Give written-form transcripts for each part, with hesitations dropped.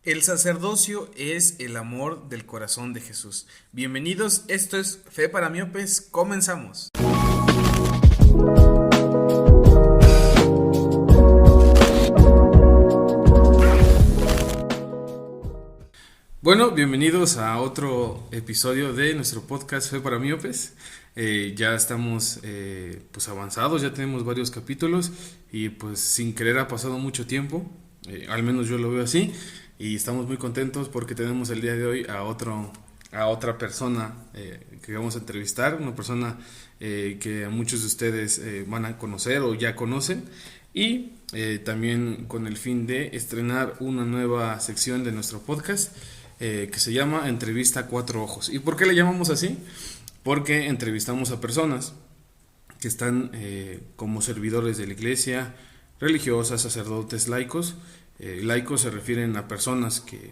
El sacerdocio es el amor del corazón de Jesús. Bienvenidos, esto es Fe para Miopes, comenzamos. Bueno, bienvenidos a otro episodio de nuestro podcast Fe para Miopes. Ya estamos pues avanzados, ya tenemos varios capítulos y pues sin querer ha pasado mucho tiempo, al menos yo lo veo así. Y estamos muy contentos porque tenemos el día de hoy a otra persona que vamos a entrevistar, una persona que muchos de ustedes van a conocer o ya conocen, y también con el fin de estrenar una nueva sección de nuestro podcast que se llama Entrevista a Cuatro Ojos. ¿Y por qué le llamamos así? Porque entrevistamos a personas que están como servidores de la iglesia, religiosas, sacerdotes, laicos. Laicos se refieren a personas que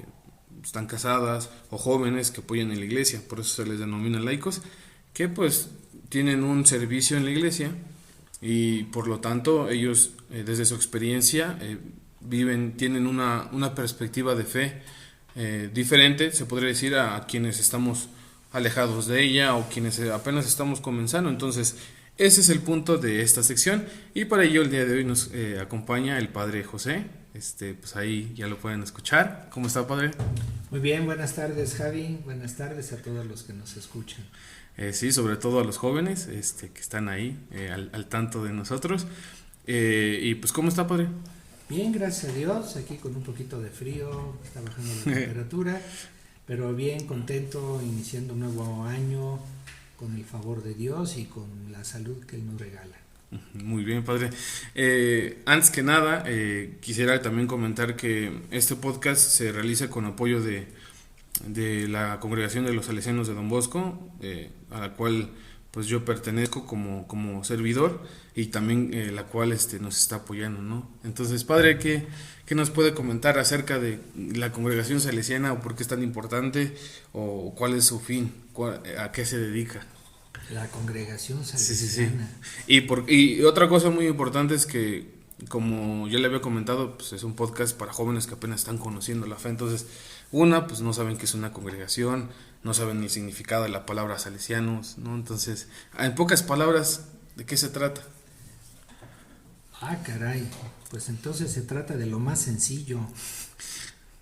están casadas o jóvenes que apoyan en la iglesia, por eso se les denomina laicos, que pues tienen un servicio en la iglesia y por lo tanto ellos desde su experiencia tienen una perspectiva de fe diferente, se podría decir, a quienes estamos alejados de ella o quienes apenas estamos comenzando. Entonces ese es el punto de esta sección y para ello el día de hoy nos acompaña el padre José. Pues ahí ya lo pueden escuchar. ¿Cómo está, padre? Muy bien, buenas tardes, Javi. Buenas tardes a todos los que nos escuchan. Sí, sobre todo a los jóvenes que están ahí al tanto de nosotros. Y pues, ¿cómo está, padre? Bien, gracias a Dios. Aquí con un poquito de frío, está bajando la temperatura, pero bien, contento, iniciando un nuevo año con el favor de Dios y con la salud que Él nos regala. Muy bien, padre. Antes que nada, quisiera también comentar que este podcast se realiza con apoyo de la Congregación de los Salesianos de Don Bosco, a la cual pues yo pertenezco como servidor y también la cual nos está apoyando, ¿no? Entonces, padre, ¿qué nos puede comentar acerca de la Congregación Salesiana o por qué es tan importante o cuál es su fin, a qué se dedica? La Congregación Salesiana. Sí. Y otra cosa muy importante es que, como ya le había comentado, pues es un podcast para jóvenes que apenas están conociendo la fe. Entonces, pues no saben qué es una congregación, no saben el significado de la palabra salesianos, ¿no? Entonces, en pocas palabras, ¿de qué se trata? Caray, pues entonces se trata de lo más sencillo.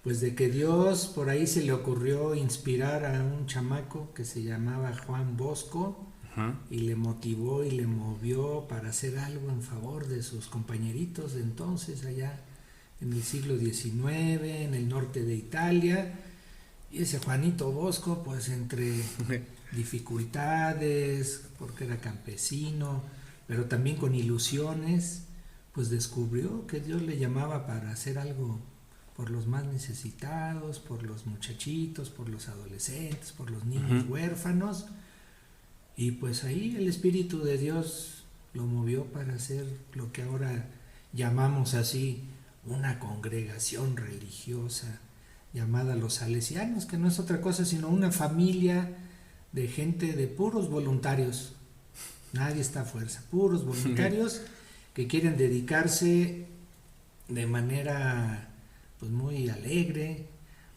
Pues de que Dios por ahí se le ocurrió inspirar a un chamaco que se llamaba Juan Bosco. Uh-huh. Y le motivó y le movió para hacer algo en favor de sus compañeritos de entonces allá en el siglo XIX, en el norte de Italia. Y ese Juanito Bosco, pues entre dificultades, porque era campesino, pero también con ilusiones, pues descubrió que Dios le llamaba para hacer algo por los más necesitados, por los muchachitos, por los adolescentes, por los niños uh-huh. huérfanos. Y pues ahí el Espíritu de Dios lo movió para hacer lo que ahora llamamos así una congregación religiosa llamada los Salesianos, que no es otra cosa sino una familia de gente, de puros voluntarios. Nadie está a fuerza, puros voluntarios que quieren dedicarse de manera pues muy alegre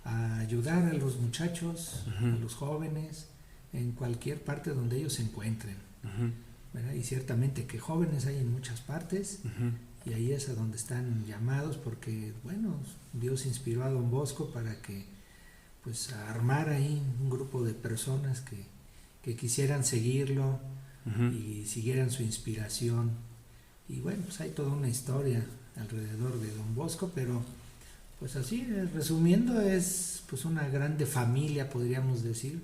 a ayudar a los muchachos, uh-huh. a los jóvenes, en cualquier parte donde ellos se encuentren, uh-huh. ¿verdad? Y ciertamente que jóvenes hay en muchas partes, uh-huh. y ahí es a donde están llamados, porque bueno, Dios inspiró a Don Bosco para que pues armara ahí un grupo de personas que quisieran seguirlo, uh-huh. y siguieran su inspiración. Y bueno, pues hay toda una historia alrededor de Don Bosco, pero pues así, resumiendo, es pues una grande familia, podríamos decir,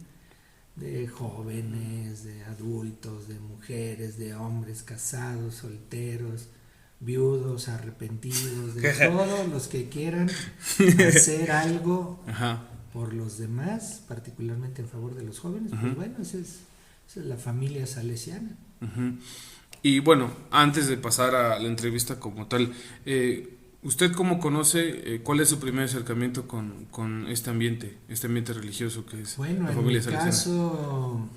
de jóvenes, de adultos, de mujeres, de hombres casados, solteros, viudos, arrepentidos, de todos los que quieran hacer algo Ajá. por los demás, particularmente en favor de los jóvenes. Uh-huh. Pues bueno, esa es la familia salesiana. Uh-huh. Y bueno, antes de pasar a la entrevista como tal, ¿usted cómo conoce, cuál es su primer acercamiento con este ambiente religioso que es la familia salesiana? Bueno, en mi caso,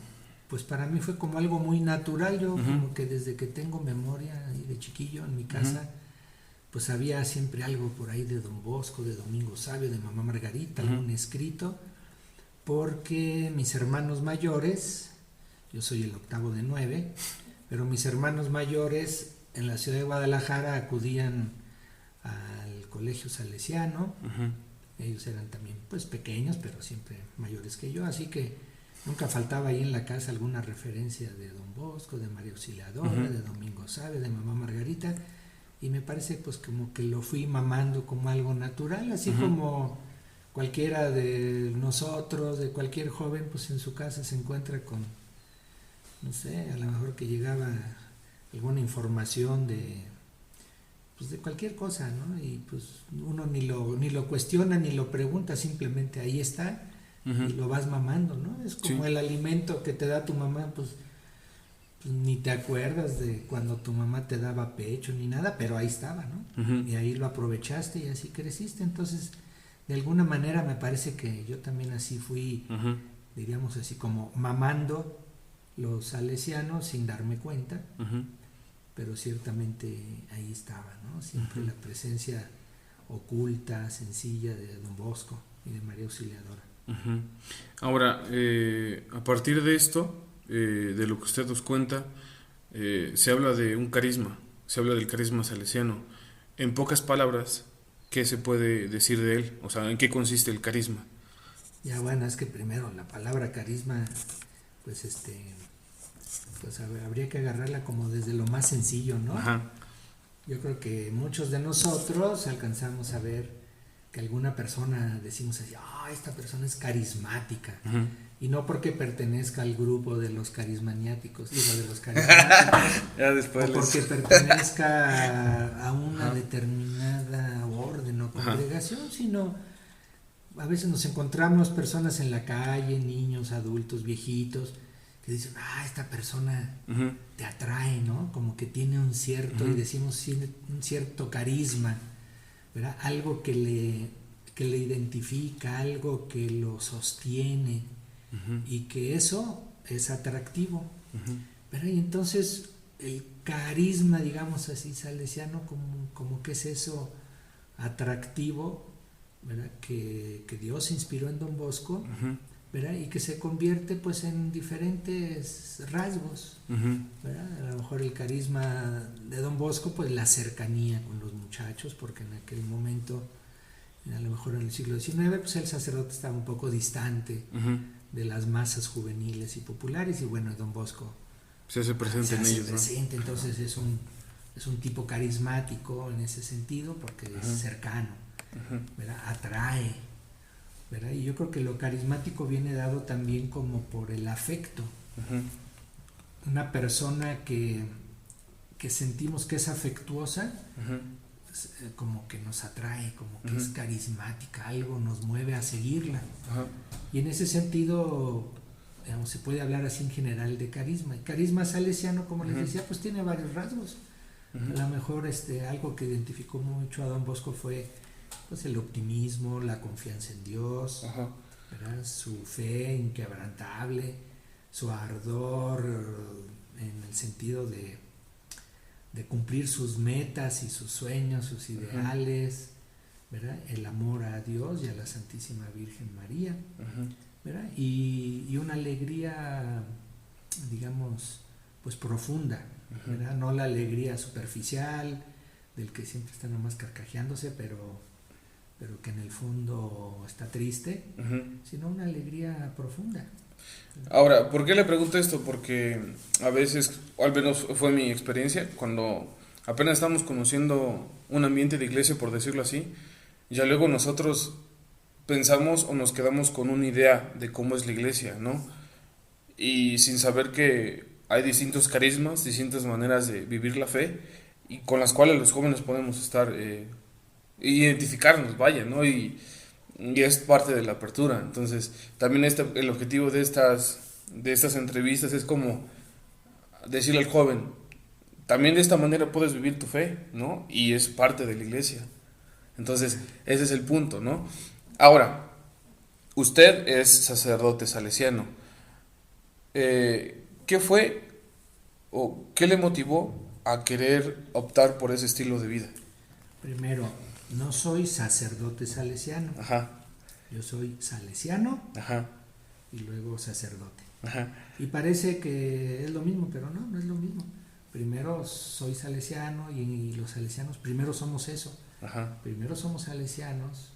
pues para mí fue como algo muy natural. Yo uh-huh. como que desde que tengo memoria y de chiquillo en mi casa, pues había siempre algo por ahí de Don Bosco, de Domingo Sabio, de Mamá Margarita, algún escrito, porque mis hermanos mayores, yo soy el octavo de 9, pero mis hermanos mayores en la ciudad de Guadalajara acudían al colegio salesiano. Ellos eran también pues pequeños, pero siempre mayores que yo, así que nunca faltaba ahí en la casa alguna referencia de Don Bosco, de María Auxiliadora, de Domingo Sabio, de Mamá Margarita, y me parece pues como que lo fui mamando como algo natural, así como cualquiera de nosotros, de cualquier joven, pues en su casa se encuentra con, no sé, a lo mejor que llegaba alguna información de cualquier cosa, ¿no? Y pues uno ni lo cuestiona ni lo pregunta, simplemente ahí está y lo vas mamando, ¿no? Es como el alimento que te da tu mamá, pues ni te acuerdas de cuando tu mamá te daba pecho ni nada, pero ahí estaba, ¿no? Y ahí lo aprovechaste y así creciste. Entonces, de alguna manera me parece que yo también así fui, diríamos así, como mamando los salesianos sin darme cuenta, pero ciertamente ahí estaba, ¿no? Siempre la presencia oculta, sencilla de Don Bosco y de María Auxiliadora. Ahora, a partir de esto, de lo que usted nos cuenta, se habla de un carisma, se habla del carisma salesiano. En pocas palabras, ¿qué se puede decir de él? O sea, ¿en qué consiste el carisma? Ya bueno, es que primero la palabra carisma, pues habría que agarrarla como desde lo más sencillo, ¿no? Yo creo que muchos de nosotros alcanzamos a ver que alguna persona decimos así, esta persona es carismática. Y no porque pertenezca al grupo de los carismaniáticos, de los carismáticos, ya después o porque pertenezca a una determinada orden o congregación, sino a veces nos encontramos personas en la calle, niños, adultos, viejitos, que dicen, esta persona te atrae, ¿no? Como que tiene un cierto, y decimos un cierto carisma, ¿verdad? Algo que le identifica, algo que lo sostiene, y que eso es atractivo. ¿Verdad? Y entonces el carisma, digamos así, salesiano, como que es eso atractivo, ¿verdad? Que Dios inspiró en Don Bosco, ¿verdad? Y que se convierte pues en diferentes rasgos, ¿verdad? A lo mejor el carisma de Don Bosco, pues la cercanía con los muchachos, porque en aquel momento, a lo mejor en el siglo XIX, pues el sacerdote estaba un poco distante de las masas juveniles y populares, y bueno, Don Bosco se hace presente en ellos, presente, ¿no? Entonces es un tipo carismático en ese sentido, porque es cercano, ¿verdad? Atrae, ¿verdad? Y yo creo que lo carismático viene dado también como por el afecto. Una persona que sentimos que es afectuosa, como que nos atrae, como que es carismática, algo nos mueve a seguirla. Y en ese sentido, digamos, se puede hablar así en general de carisma. El carisma salesiano, como les decía, pues tiene varios rasgos. A lo mejor algo que identificó mucho a Don Bosco fue pues el optimismo, la confianza en Dios, ¿verdad? Su fe inquebrantable, su ardor en el sentido de cumplir sus metas y sus sueños, sus ideales, ¿verdad? El amor a Dios y a la Santísima Virgen María, ¿verdad? Y una alegría, digamos, pues profunda, ¿verdad? No la alegría superficial del que siempre está nomás carcajeándose, pero que en el fondo está triste, sino una alegría profunda. Ahora, ¿por qué le pregunto esto? Porque a veces, o al menos fue mi experiencia, cuando apenas estamos conociendo un ambiente de iglesia, por decirlo así, ya luego nosotros pensamos o nos quedamos con una idea de cómo es la iglesia, ¿no? Y sin saber que hay distintos carismas, distintas maneras de vivir la fe, y con las cuales los jóvenes podemos estar, identificarnos, vaya, ¿no? Y es parte de la apertura. Entonces, también el objetivo de estas entrevistas es como decirle al joven, también de esta manera puedes vivir tu fe, ¿no? Y es parte de la iglesia. Entonces, ese es el punto, ¿no? Ahora, usted es sacerdote salesiano. ¿Qué fue o qué le motivó a querer optar por ese estilo de vida? Primero, no soy sacerdote salesiano. Ajá. Yo soy salesiano. Ajá. Y luego sacerdote. Ajá. Y parece que es lo mismo, pero no es lo mismo. Primero soy salesiano y los salesianos primero somos eso. Ajá. Primero somos salesianos,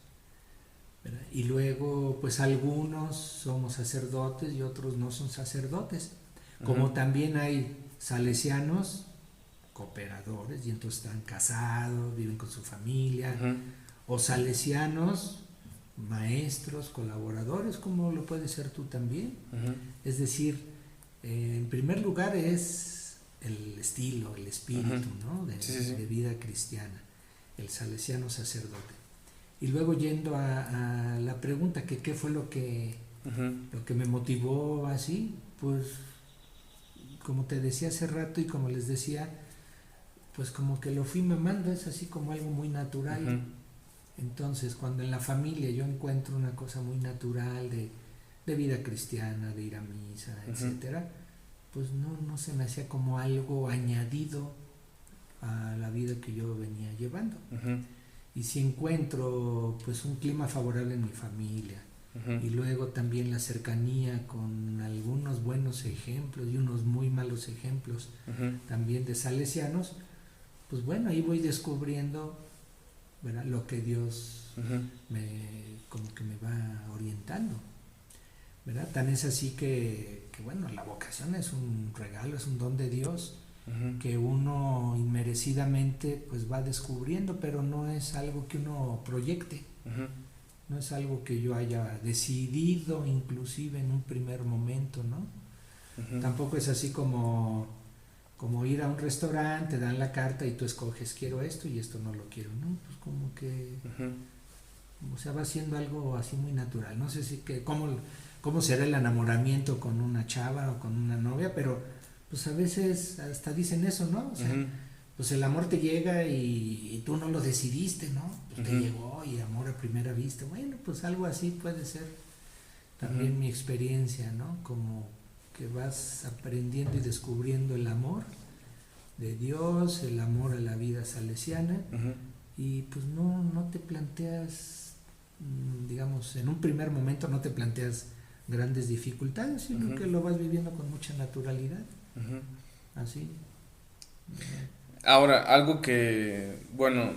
¿verdad? Y luego pues algunos somos sacerdotes y otros no son sacerdotes. Como también hay salesianos cooperadores y entonces están casados, viven con su familia, o salesianos maestros, colaboradores, como lo puedes ser tú también. Es decir, en primer lugar es el estilo, el espíritu, ¿no? De vida cristiana, el salesiano sacerdote. Y luego yendo a la pregunta, que qué fue lo que me motivó así, pues como te decía hace rato y como les decía, pues como que lo fui mamando, es así como algo muy natural. Entonces, cuando en la familia yo encuentro una cosa muy natural de vida cristiana, de ir a misa, etcétera, pues no se me hacía como algo añadido a la vida que yo venía llevando. Y si encuentro pues un clima favorable en mi familia, y luego también la cercanía con algunos buenos ejemplos y unos muy malos ejemplos también de salesianos, pues bueno, ahí voy descubriendo, ¿verdad?, lo que Dios como que me va orientando, ¿verdad? Tan es así que bueno, la vocación es un regalo, es un don de Dios que uno inmerecidamente pues va descubriendo, pero no es algo que uno proyecte, no es algo que yo haya decidido inclusive en un primer momento, ¿no? Tampoco es así como ir a un restaurante, te dan la carta y tú escoges, quiero esto y esto no lo quiero, ¿no? Pues como que o sea, va siendo algo así muy natural. No sé si cómo será el enamoramiento con una chava o con una novia, pero pues a veces hasta dicen eso, ¿no? O sea, pues el amor te llega y tú no lo decidiste, ¿no? Pues te llegó y amor a primera vista. Bueno, pues algo así puede ser también mi experiencia, ¿no? Como que vas aprendiendo y descubriendo el amor de Dios, el amor a la vida salesiana, y pues no te planteas, digamos, en un primer momento no te planteas grandes dificultades, sino que lo vas viviendo con mucha naturalidad, así. Ahora, algo que, bueno,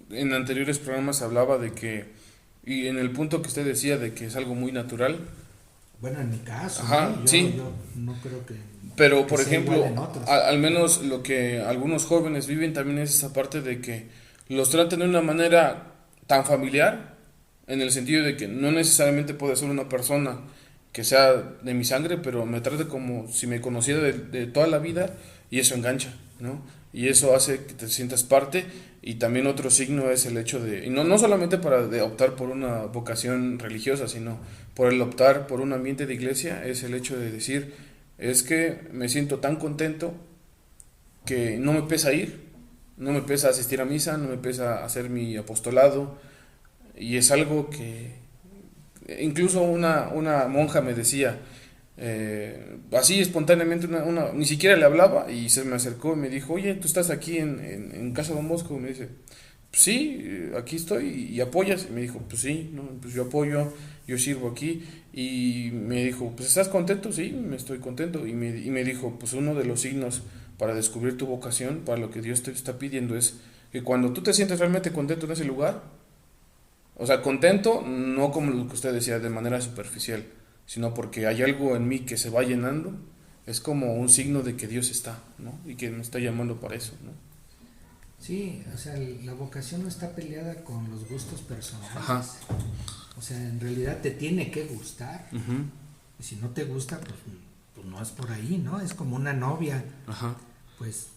en anteriores programas hablaba de que, y en el punto que usted decía de que es algo muy natural. Bueno, en mi caso, yo no creo que... Pero, por ejemplo, al menos lo que algunos jóvenes viven también es esa parte de que los tratan de una manera tan familiar, en el sentido de que no necesariamente puede ser una persona que sea de mi sangre, pero me trata como si me conociera de toda la vida, y eso engancha, ¿no? Y eso hace que te sientas parte. Y también otro signo es el hecho de, y no solamente de optar por una vocación religiosa, sino por el optar por un ambiente de iglesia, es el hecho de decir, es que me siento tan contento que no me pesa ir, no me pesa asistir a misa, no me pesa hacer mi apostolado, y es algo que incluso una monja me decía, así espontáneamente, ni siquiera le hablaba, y se me acercó y me dijo, oye, ¿tú estás aquí en Casa Don Bosco? Me dice, pues sí, aquí estoy, y apoyas. Y me dijo, pues sí, ¿no? Pues yo apoyo, yo sirvo aquí. Y me dijo, pues ¿estás contento? Sí, me estoy contento. Y me dijo, pues uno de los signos para descubrir tu vocación, para lo que Dios te está pidiendo, es que cuando tú te sientes realmente contento en ese lugar, o sea, contento, no como lo que usted decía, de manera superficial, sino porque hay algo en mí que se va llenando, es como un signo de que Dios está, ¿no? Y que me está llamando para eso, ¿no? Sí, o sea, la vocación no está peleada con los gustos personales. O sea, en realidad te tiene que gustar. Y si no te gusta, pues no es por ahí, ¿no? Es como una novia. Pues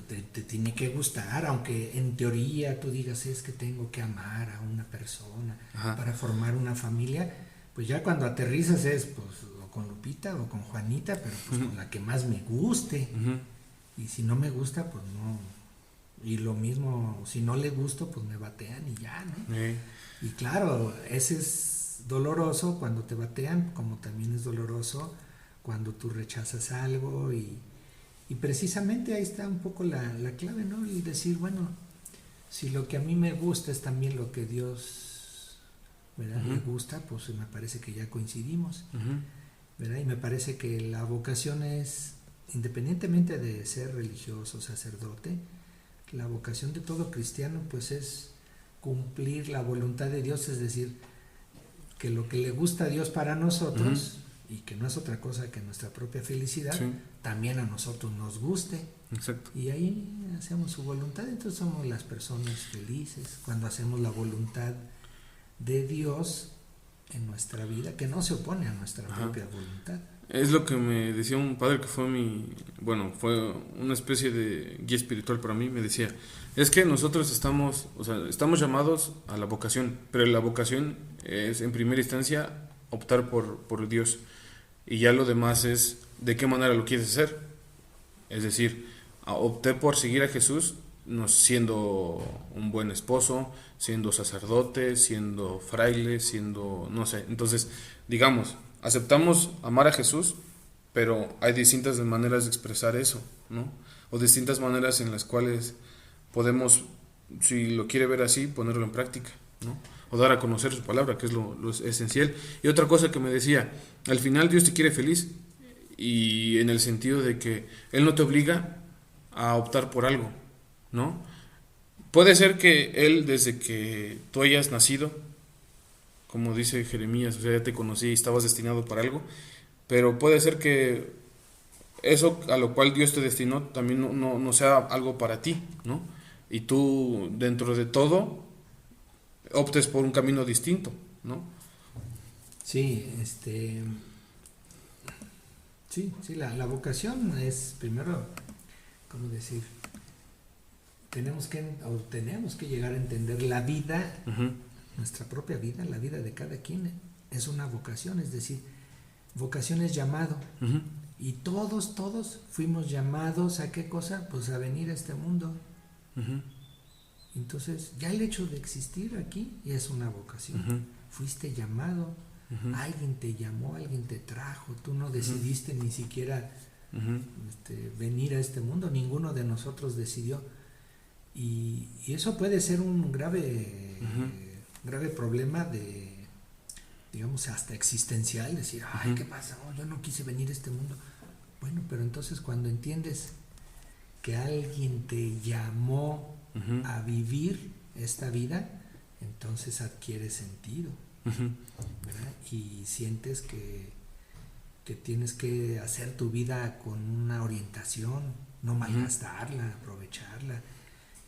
te tiene que gustar, aunque en teoría tú digas, es que tengo que amar a una persona para formar una familia. Pues ya cuando aterrizas es, pues, o con Lupita o con Juanita, pero pues con la que más me guste. Y si no me gusta, pues no. Y lo mismo, si no le gusto, pues me batean y ya, ¿no? Y claro, ese es doloroso cuando te batean, como también es doloroso cuando tú rechazas algo. Y precisamente ahí está un poco la clave, ¿no? Y decir, bueno, si lo que a mí me gusta es también lo que Dios, ¿verdad?, Uh-huh. le gusta, pues me parece que ya coincidimos, Uh-huh. ¿verdad? Y me parece que la vocación es, independientemente de ser religioso, sacerdote, la vocación de todo cristiano pues es cumplir la voluntad de Dios, es decir, que lo que le gusta a Dios para nosotros, y que no es otra cosa que nuestra propia felicidad, Sí, también a nosotros nos guste. exacto. Y ahí hacemos su voluntad, entonces somos las personas felices cuando hacemos la voluntad de Dios en nuestra vida, que no se opone a nuestra Ajá. propia voluntad. Es lo que me decía un padre que fue fue una especie de guía espiritual para mí. Me decía, es que nosotros estamos llamados a la vocación, pero la vocación es en primera instancia optar por Dios, y ya lo demás es de qué manera lo quieres hacer. Es decir, opté por seguir a Jesús, no siendo un buen esposo, siendo sacerdote, siendo fraile, siendo, no sé. Entonces, digamos, aceptamos amar a Jesús, pero hay distintas maneras de expresar eso, ¿no? O distintas maneras en las cuales podemos, si lo quiere ver así, ponerlo en práctica, ¿no? O dar a conocer su palabra, que es lo esencial. Y otra cosa que me decía, al final Dios te quiere feliz, y en el sentido de que Él no te obliga a optar por algo, ¿no? Puede ser que Él, desde que tú hayas nacido, como dice Jeremías, o sea, ya te conocí y estabas destinado para algo, pero puede ser que eso a lo cual Dios te destinó también no sea algo para ti, ¿no? Y tú, dentro de todo, optes por un camino distinto, ¿no? Sí, sí, la vocación es primero, ¿cómo decir? Tenemos que llegar a entender la vida, Uh-huh. nuestra propia vida, la vida de cada quien es una vocación, es decir, vocación es llamado. Uh-huh. Y todos fuimos llamados a qué cosa, pues a venir a este mundo. Uh-huh. Entonces, ya el hecho de existir aquí es una vocación. Uh-huh. Fuiste llamado, Uh-huh. alguien te llamó, alguien te trajo, tú no decidiste ni siquiera Uh-huh. venir a este mundo, ninguno de nosotros decidió. Y eso puede ser un grave problema de, digamos, hasta existencial, decir, ay, Uh-huh. ¿qué pasa? Oh, yo no quise venir a este mundo. Bueno, pero entonces cuando entiendes que alguien te llamó Uh-huh. a vivir esta vida, entonces adquiere sentido, Uh-huh. ¿verdad? Y sientes que tienes que hacer tu vida con una orientación, no malgastarla, aprovecharla,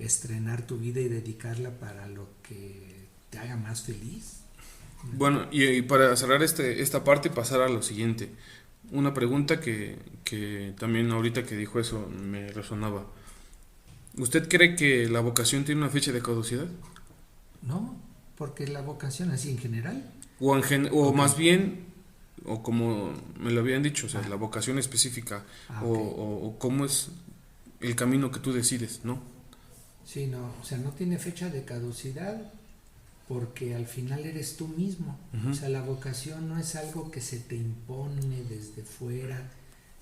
estrenar tu vida y dedicarla para lo que te haga más feliz. Bueno, y para cerrar esta parte y pasar a lo siguiente, una pregunta que también ahorita que dijo eso me resonaba. ¿Usted cree que la vocación tiene una fecha de caducidad? No, porque la vocación así en general. O Ok. más bien, o como me lo habían dicho, o sea, Ah. la vocación específica, Ah, o, ok. o cómo es el camino que tú decides, ¿no? Sí, no, o sea, no tiene fecha de caducidad porque al final eres tú mismo. Uh-huh. O sea, la vocación no es algo que se te impone desde fuera,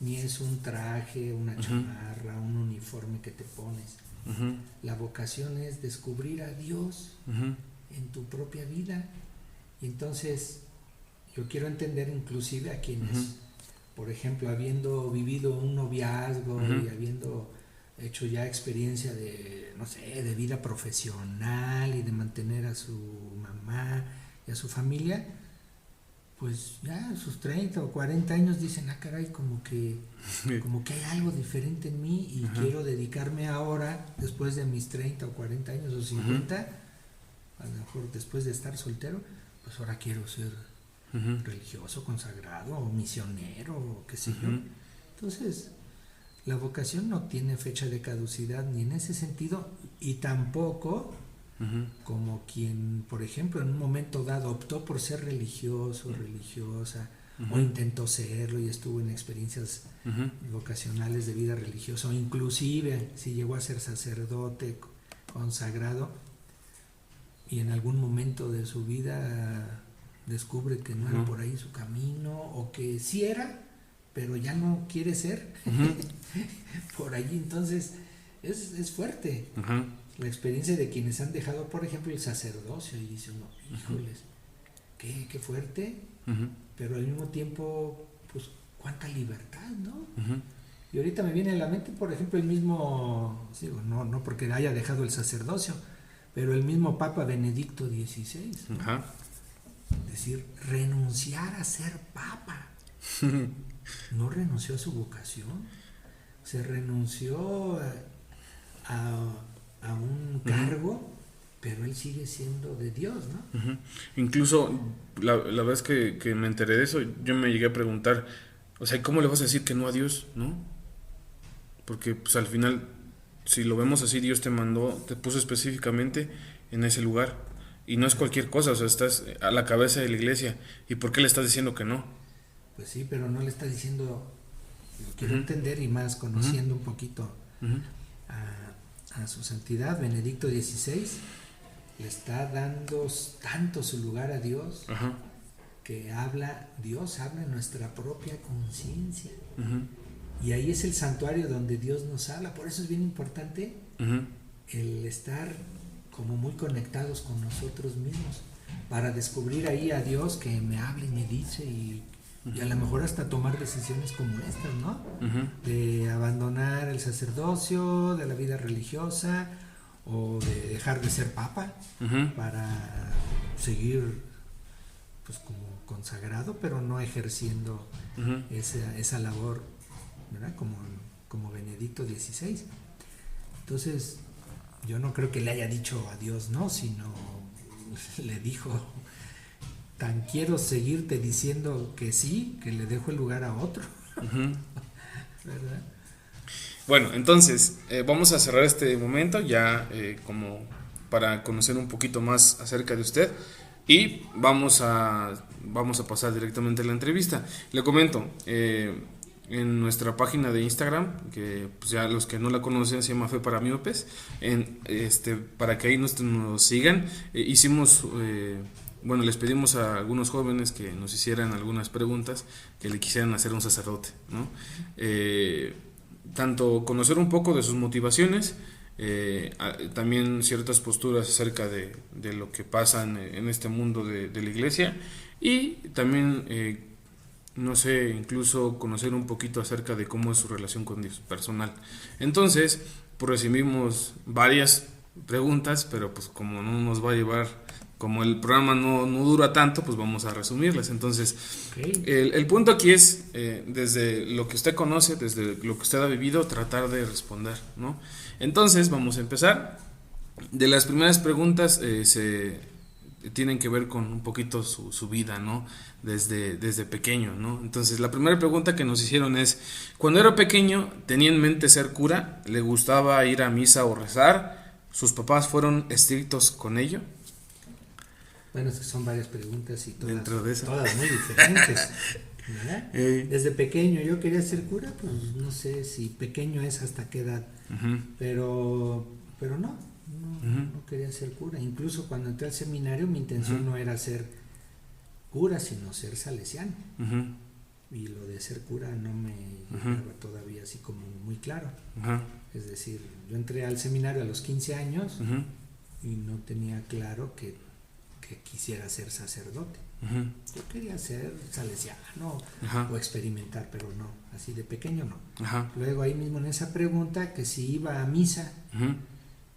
ni es un traje, una Uh-huh. chamarra, un uniforme que te pones. Uh-huh. La vocación es descubrir a Dios Uh-huh. en tu propia vida. Y entonces yo quiero entender inclusive a quienes, Uh-huh. por ejemplo, habiendo vivido un noviazgo Uh-huh. y habiendo hecho ya experiencia de, no sé, de vida profesional y de mantener a su mamá y a su familia, pues ya a sus 30 o 40 años dicen, ah, caray, como que hay algo diferente en mí y Ajá. quiero dedicarme ahora, después de mis 30 o 40 años o 50, a lo mejor después de estar soltero, pues ahora quiero ser Uh-huh. religioso, consagrado o misionero o qué sé yo. Uh-huh. Entonces, la vocación no tiene fecha de caducidad ni en ese sentido y tampoco Uh-huh. como quien, por ejemplo, en un momento dado optó por ser religioso, religiosa, o Uh-huh. intentó serlo y estuvo en experiencias Uh-huh. vocacionales de vida religiosa, o inclusive si llegó a ser sacerdote, consagrado, y en algún momento de su vida descubre que no era Uh-huh. por ahí su camino, o que sí era, pero ya no quiere ser Uh-huh. por allí. Entonces es fuerte. Uh-huh. la experiencia de quienes han dejado, por ejemplo, el sacerdocio, y dice uno, híjoles, qué fuerte, pero al mismo tiempo, pues, cuánta libertad, ¿no? Y ahorita me viene a la mente, por ejemplo, el mismo, digo, no porque haya dejado el sacerdocio, pero el mismo Papa Benedicto XVI, ¿no? Es decir, renunciar a ser papa. No renunció a su vocación, se renunció a un cargo, pero él sigue siendo de Dios, ¿no? Incluso, la vez que me enteré de eso, yo me llegué a preguntar, o sea, ¿cómo le vas a decir que no a Dios, no? Porque pues al final, si lo vemos así, Dios te mandó, te puso específicamente en ese lugar, y no es cualquier cosa, o sea, estás a la cabeza de la iglesia, ¿y por qué le estás diciendo que no? Pues sí, pero no le está diciendo, lo quiero entender, y más conociendo un poquito a su santidad, Benedicto XVI, le está dando tanto su lugar a Dios, que Dios habla en nuestra propia conciencia. Y ahí es el santuario donde Dios nos habla. Por eso es bien importante el estar como muy conectados con nosotros mismos, para descubrir ahí a Dios que me habla y me dice, y a lo mejor hasta tomar decisiones como estas, ¿no? De abandonar el sacerdocio, de la vida religiosa, o de dejar de ser papa para seguir, pues, como consagrado, pero no ejerciendo esa labor, ¿verdad? Como Benedicto XVI. Entonces, yo no creo que le haya dicho a Dios no, sino le dijo, tan quiero seguirte diciendo que sí, que le dejo el lugar a otro. ¿Verdad? Bueno, entonces, vamos a cerrar este momento ya como para conocer un poquito más acerca de usted, y vamos a pasar directamente a la entrevista. Le comento, en nuestra página de Instagram, que pues ya los que no la conocen, se llama Fe para Miopes, para que ahí nos sigan. Hicimos, bueno, les pedimos a algunos jóvenes que nos hicieran algunas preguntas que le quisieran hacer a un sacerdote, ¿no? Tanto conocer un poco de sus motivaciones, también ciertas posturas acerca de lo que pasa en este mundo de la iglesia, y también no sé, incluso conocer un poquito acerca de cómo es su relación con Dios personal. Entonces, pues recibimos varias preguntas, pero pues como no nos va a llevar, como el programa no dura tanto, pues vamos a resumirlas. Entonces, el punto aquí es, desde lo que usted conoce, desde lo que usted ha vivido, tratar de responder, ¿no? Entonces, vamos a empezar. De las primeras preguntas tienen que ver con un poquito su vida, ¿no? Desde pequeño, ¿no? Entonces, la primera pregunta que nos hicieron es, cuando era pequeño, ¿tenía en mente ser cura? ¿Le gustaba ir a misa o rezar? ¿Sus papás fueron estrictos con ello? Bueno, es que son varias preguntas y todas muy diferentes, ¿verdad? Desde pequeño yo quería ser cura, pues no sé si pequeño es hasta qué edad, pero no quería ser cura. Incluso cuando entré al seminario, mi intención no era ser cura, sino ser salesiano. Y lo de ser cura no me llegaba todavía así como muy claro. Es decir, yo entré al seminario a los 15 años y no tenía claro que quisiera ser sacerdote. Yo quería ser salesiano o experimentar, pero no, así de pequeño no. Luego ahí mismo en esa pregunta, que si iba a misa,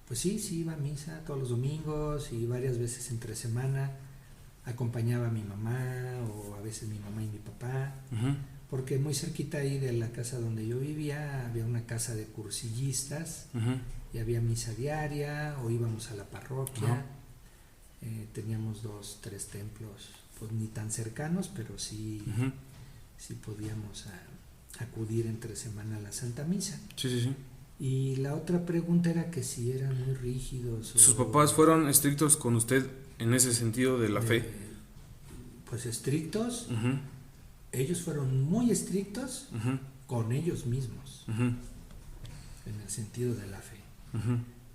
pues sí iba a misa todos los domingos y varias veces entre semana. Acompañaba a mi mamá, o a veces mi mamá y mi papá, porque muy cerquita ahí de la casa donde yo vivía había una casa de cursillistas, y había misa diaria, o íbamos a la parroquia. Teníamos 2, 3 templos, pues ni tan cercanos, pero sí podíamos acudir entre semana a la Santa Misa. Sí. Y la otra pregunta era que si eran muy rígidos. ¿Sus papás fueron estrictos con usted en ese sentido de la fe? Pues estrictos. Ellos fueron muy estrictos con ellos mismos, en el sentido de la fe.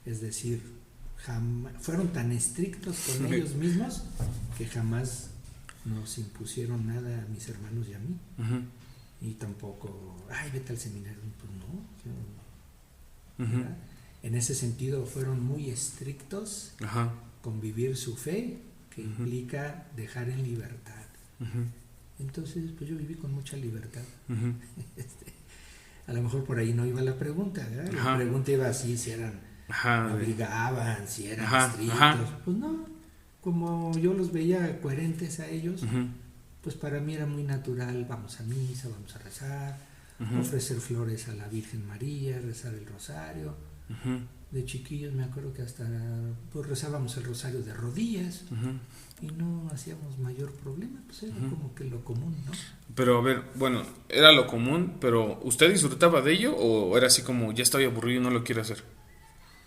Es decir, fueron tan estrictos con ellos mismos que jamás nos impusieron nada a mis hermanos y a mí. Y tampoco, vete al seminario, pues no. en ese sentido fueron muy estrictos Ajá. con vivir su fe, que Ujú. implica dejar en libertad. Ujú. Entonces, pues yo viví con mucha libertad. Ujú. A lo mejor por ahí no iba la pregunta, ¿verdad? La Ajá. pregunta iba así, si eran, Ajá. obligaban, si eran Ajá, estrictos. ajá. Pues no, como yo los veía coherentes a ellos, Ujú. pues para mí era muy natural, vamos a misa, vamos a rezar, Ujú. ofrecer flores a la Virgen María, rezar el rosario. Ujú. De chiquillos me acuerdo que hasta pues rezábamos el rosario de rodillas Ujú. y no hacíamos mayor problema, pues era Ujú. como que lo común, ¿no? Pero a ver, bueno, era lo común, pero ¿usted disfrutaba de ello o era así como ya estoy aburrido y no lo quiero hacer?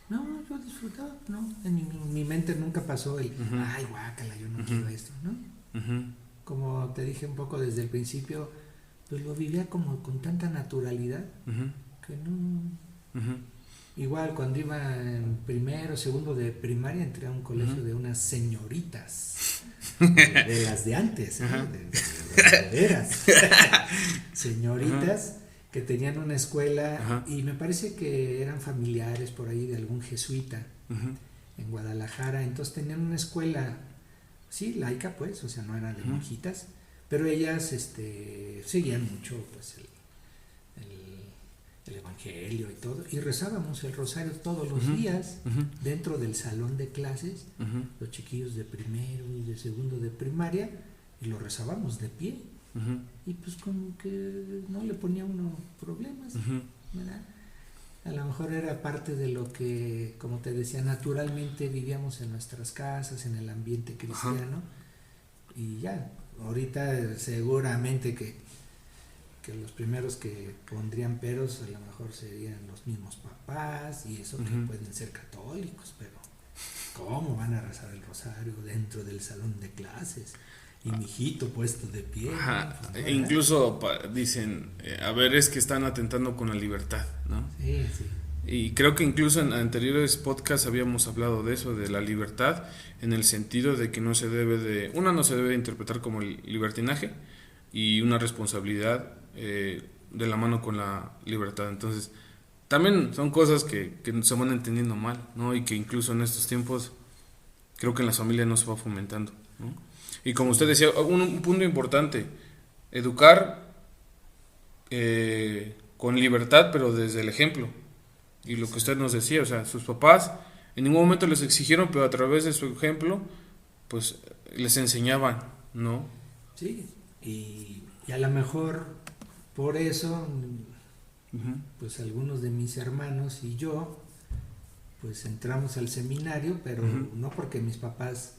No, yo disfrutaba, no, en mi mente nunca pasó el, Ujú. ay, guácala, yo no Ujú. quiero esto, ¿no? Ujú. Como te dije un poco desde el principio, pues lo vivía como con tanta naturalidad Ujú. que no... Ujú. Igual cuando iba en primero, segundo de primaria, entré a un colegio Ujú. de unas señoritas, de las de antes, Ajá. de verdaderas señoritas que tenían una escuela. Ajá. Y me parece que eran familiares por ahí de algún jesuita Ujú. en Guadalajara, entonces tenían una escuela, sí, laica pues, o sea, no era de Ujú. monjitas, pero ellas seguían mucho pues el evangelio y todo, y rezábamos el rosario todos los Ujú. días Ujú. dentro del salón de clases, Ujú. los chiquillos de primero y de segundo de primaria, y lo rezábamos de pie, Ujú. y pues como que no le ponía uno problemas, Ujú. ¿verdad? A lo mejor era parte de lo que, como te decía, naturalmente vivíamos en nuestras casas, en el ambiente cristiano. Y ya, ahorita seguramente que los primeros que pondrían peros a lo mejor serían los mismos papás, y eso que Ujú. pueden ser católicos, pero ¿cómo van a rezar el rosario dentro del salón de clases? Y mi hijito puesto de pie. Ajá. Pues no, E ¿verdad? incluso dicen, a ver, es que están atentando con la libertad, ¿no? Sí, sí. Y creo que incluso en anteriores podcasts habíamos hablado de eso, de la libertad, en el sentido de que no se debe de, una no se debe de interpretar como el libertinaje y una responsabilidad de la mano con la libertad. Entonces, también son cosas que se van entendiendo mal, ¿no? Y que incluso en estos tiempos creo que en las familias no se va fomentando, ¿no? Y como usted decía, un punto importante, educar con libertad, pero desde el ejemplo. Y lo que usted nos decía, o sea, sus papás en ningún momento les exigieron, pero a través de su ejemplo, pues les enseñaban, ¿no? Sí, y a lo mejor por eso, Ujú. pues algunos de mis hermanos y yo, pues entramos al seminario, pero Ujú. no porque mis papás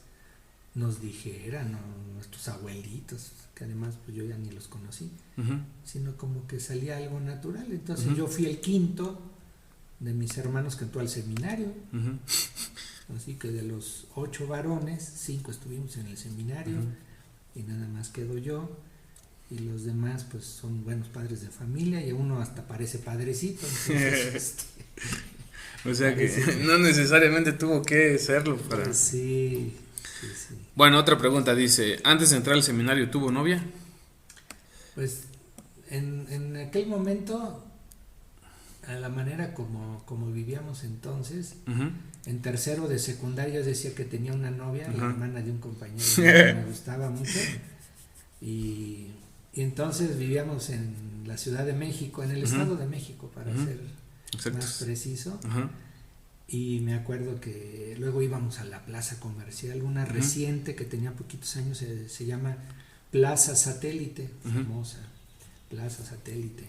nos dijeran, o nuestros abuelitos, que además pues yo ya ni los conocí, Ujú. sino como que salía algo natural. Entonces Ujú. yo fui el quinto de mis hermanos que entró al seminario, Ujú. así que de los 8 varones, 5 estuvimos en el seminario, Ujú. y nada más quedo yo, y los demás pues son buenos padres de familia, y uno hasta parece padrecito, entonces O sea que parece que no necesariamente tuvo que serlo para... pues sí, sí, sí. Bueno, otra pregunta dice, antes de entrar al seminario, ¿tuvo novia? Pues en aquel momento, a la manera como vivíamos entonces, Ujú. en tercero de secundaria yo decía que tenía una novia, la Ajá. hermana de un compañero que me gustaba mucho, y entonces vivíamos en la Ciudad de México, en el Ujú. Estado de México, para Ujú. ser Exacto. más preciso. Ajá. Y me acuerdo que luego íbamos a la plaza comercial, una Ujú. reciente que tenía poquitos años, se llama Plaza Satélite, Ujú. famosa Plaza Satélite.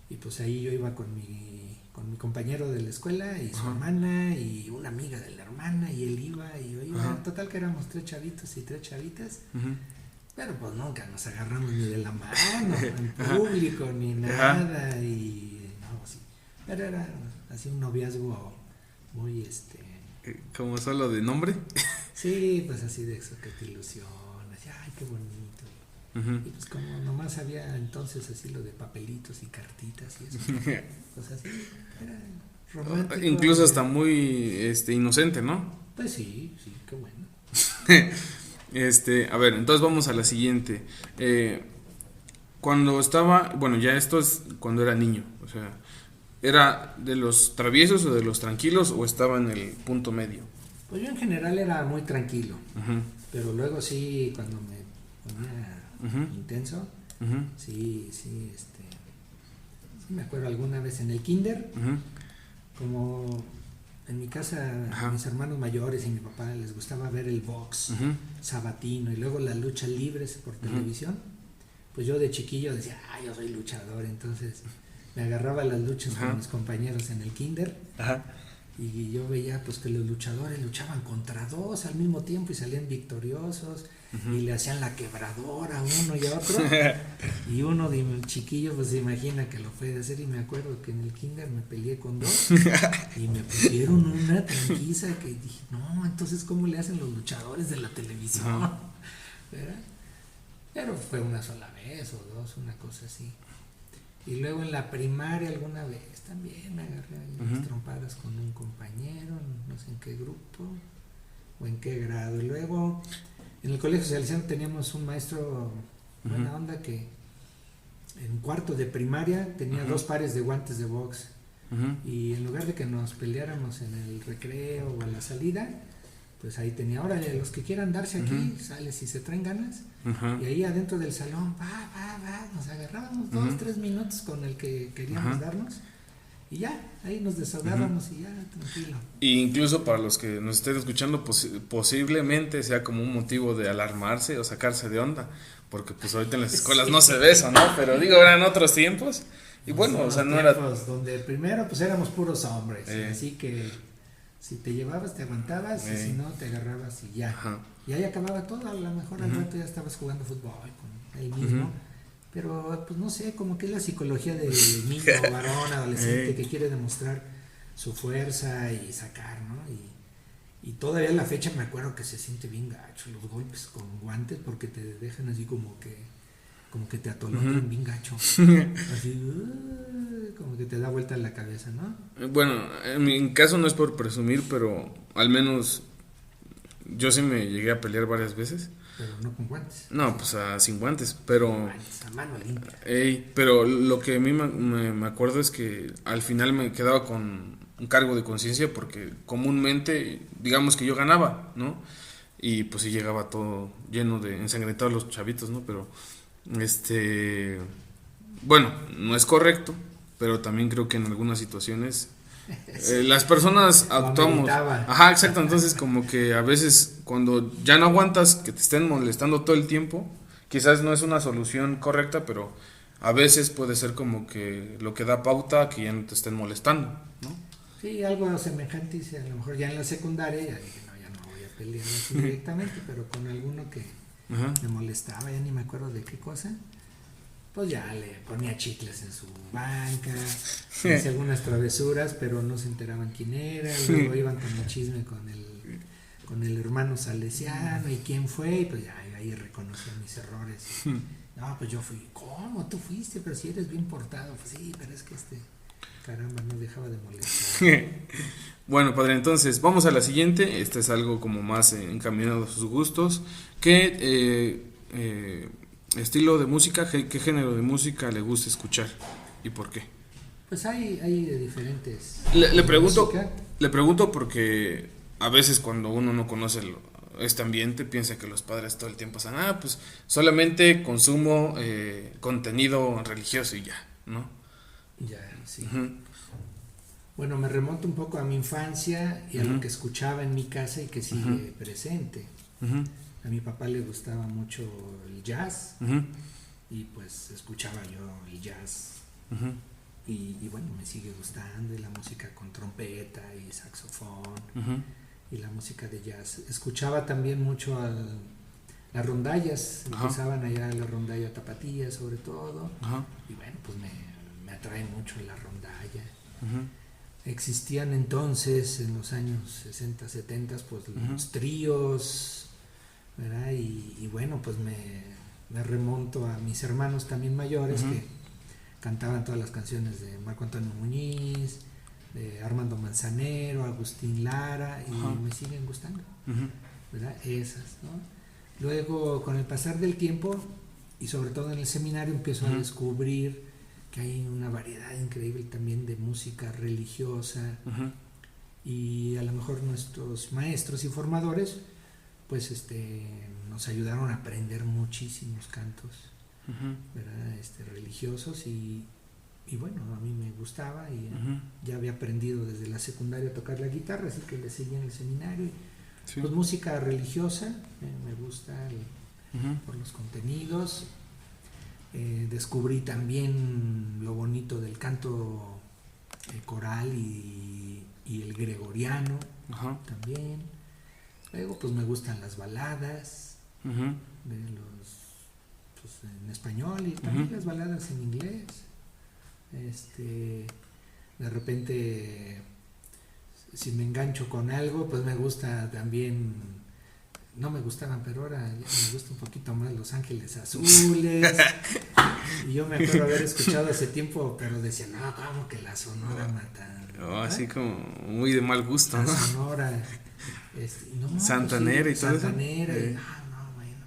Y pues ahí yo iba con mi compañero de la escuela y su Ajá. hermana y una amiga de la hermana, y él iba y yo iba. Ajá. Total que éramos 3 chavitos y 3 chavitas, Ujú. pero pues nunca nos agarramos ni de la mano en Ajá. público ni Ajá. nada. Y no, sí. Pero era así un noviazgo muy Como solo de nombre. sí, pues así de eso que te ilusionas, y, ay, qué bonito. Ujú. Y pues como nomás había entonces así lo de papelitos y cartitas y eso, pues así, era romántico. Incluso hasta muy inocente, ¿no? Pues sí, sí, qué bueno. A ver, entonces vamos a la siguiente. Cuando estaba, bueno, ya esto es cuando era niño, o sea, ¿Era de los traviesos o de los tranquilos o estaba en el punto medio? Pues yo en general era muy tranquilo, Uh-huh. pero luego sí, cuando me ponía Uh-huh. intenso, Uh-huh. sí, sí, sí me acuerdo alguna vez en el kinder, Uh-huh. como en mi casa, Ajá. mis hermanos mayores y mi papá les gustaba ver el box Uh-huh. sabatino y luego las luchas libres por televisión, pues yo de chiquillo decía, yo soy luchador, entonces me agarraba las luchas Ajá. con mis compañeros en el kinder. Ajá. Y yo veía pues que los luchadores luchaban contra dos al mismo tiempo y salían victoriosos. Uh-huh. Y le hacían la quebradora a uno y a otro. Y uno de chiquillo pues se imagina que lo puede hacer. Y me acuerdo que en el kinder me peleé con dos y me pusieron una tranquiza que dije, no, entonces ¿cómo le hacen los luchadores de la televisión? Uh-huh. ¿Verdad? Pero fue una sola vez o dos, una cosa así. Y luego en la primaria alguna vez también me agarré unas trompadas con un compañero, no sé en qué grupo o en qué grado. Y luego en el colegio salesiano teníamos un maestro buena onda que en cuarto de primaria tenía 2 pares de guantes de box. Y en lugar de que nos peleáramos en el recreo o a la salida, pues ahí tenía, órale, los que quieran darse aquí, sales y se traen ganas. Y ahí adentro del salón, nos agarrábamos 2-3 minutos con el que queríamos darnos. Y ya, ahí nos desahogábamos y ya, tranquilo. Y incluso para los que nos estén escuchando, posiblemente sea como un motivo de alarmarse o sacarse de onda. Porque pues ahorita en las escuelas no se ve eso, ¿no? Pero digo, eran otros tiempos. Y bueno, o sea, no era... donde primero pues éramos puros hombres, así que si te llevabas te aguantabas y si no te agarrabas y ya. Ajá. Y ahí acababa todo, a lo mejor al rato ya estabas jugando fútbol con él mismo. Pero pues no sé, como que es la psicología del niño, varón, adolescente que quiere demostrar su fuerza y sacar, ¿no? Y todavía a la fecha me acuerdo que se siente bien gacho los golpes con guantes porque te dejan así como que te atolonan bien gacho. Así, como que te da vuelta la cabeza, ¿no? Bueno, en mi caso no es por presumir, pero al menos yo sí me llegué a pelear varias veces. Pero no con guantes. No, pues sin guantes, pero... A mano limpia. Pero lo que a mí me acuerdo es que al final me quedaba con un cargo de conciencia porque comúnmente, digamos que yo ganaba, ¿no? Y pues sí llegaba todo lleno de ensangrentados los chavitos, ¿no? Pero, bueno, no es correcto, pero también creo que en algunas situaciones... las personas actuamos. Ajá, exacto. Entonces, como que a veces, cuando ya no aguantas que te estén molestando todo el tiempo, quizás no es una solución correcta, pero a veces puede ser como que lo que da pauta a que ya no te estén molestando, ¿no? Sí, algo semejante. Hice a lo mejor ya en la secundaria, ya dije, no, ya no voy a pelear así directamente, pero con alguno que me molestaba, ya ni me acuerdo de qué cosa. Pues ya le ponía chicles en su banca, hacía algunas travesuras, pero no se enteraban quién era, luego iban con el chisme con el hermano salesiano y quién fue, y pues ya ahí reconocía mis errores. No, pues yo fui, ¿cómo? Tú fuiste, pero si eres bien portado. Pues sí, pero es que caramba, no dejaba de molestar. Bueno, padre, entonces vamos a la siguiente. Este es algo como más encaminado a sus gustos. ¿Qué estilo de música, qué género de música le gusta escuchar y por qué? Pues hay de diferentes. Le pregunto porque a veces cuando uno no conoce este ambiente piensa que los padres todo el tiempo están, pues solamente consumo contenido religioso y ya, ¿no? Ya, sí. Bueno, me remonto un poco a mi infancia y a lo que escuchaba en mi casa y que sigue presente. A mi papá le gustaba mucho el jazz y pues escuchaba yo el jazz y bueno, me sigue gustando y la música con trompeta y saxofón y la música de jazz. Escuchaba también mucho las rondallas, empezaban allá la rondalla tapatía sobre todo y bueno, pues me atrae mucho la rondalla. Existían entonces en los años 60, 70 pues los tríos, ¿verdad? Y bueno, pues me remonto a mis hermanos también mayores que cantaban todas las canciones de Marco Antonio Muñiz, de Armando Manzanero, Agustín Lara y me siguen gustando, ¿verdad? Esas, ¿no? Luego con el pasar del tiempo y sobre todo en el seminario empiezo a descubrir que hay una variedad increíble también de música religiosa, y a lo mejor nuestros maestros y formadores pues nos ayudaron a aprender muchísimos cantos, ¿verdad? Religiosos, y bueno, a mí me gustaba, y ya había aprendido desde la secundaria a tocar la guitarra, así que le seguí en el seminario. Sí. Pues música religiosa, me gusta por los contenidos. Descubrí también lo bonito del canto coral y el gregoriano, también. Luego pues me gustan las baladas, de los, pues, en español, y también las baladas en inglés. De repente, si me engancho con algo, pues me gusta también. No me gustaban, pero ahora ya me gusta un poquito más Los Ángeles Azules. Y yo me acuerdo haber escuchado hace tiempo, pero decía, no, ¿cómo que la Sonora Mata? Así como muy de mal gusto, la ¿no? Sonora, no, Santanera, pues, y todo Santanera, eso. No, bueno,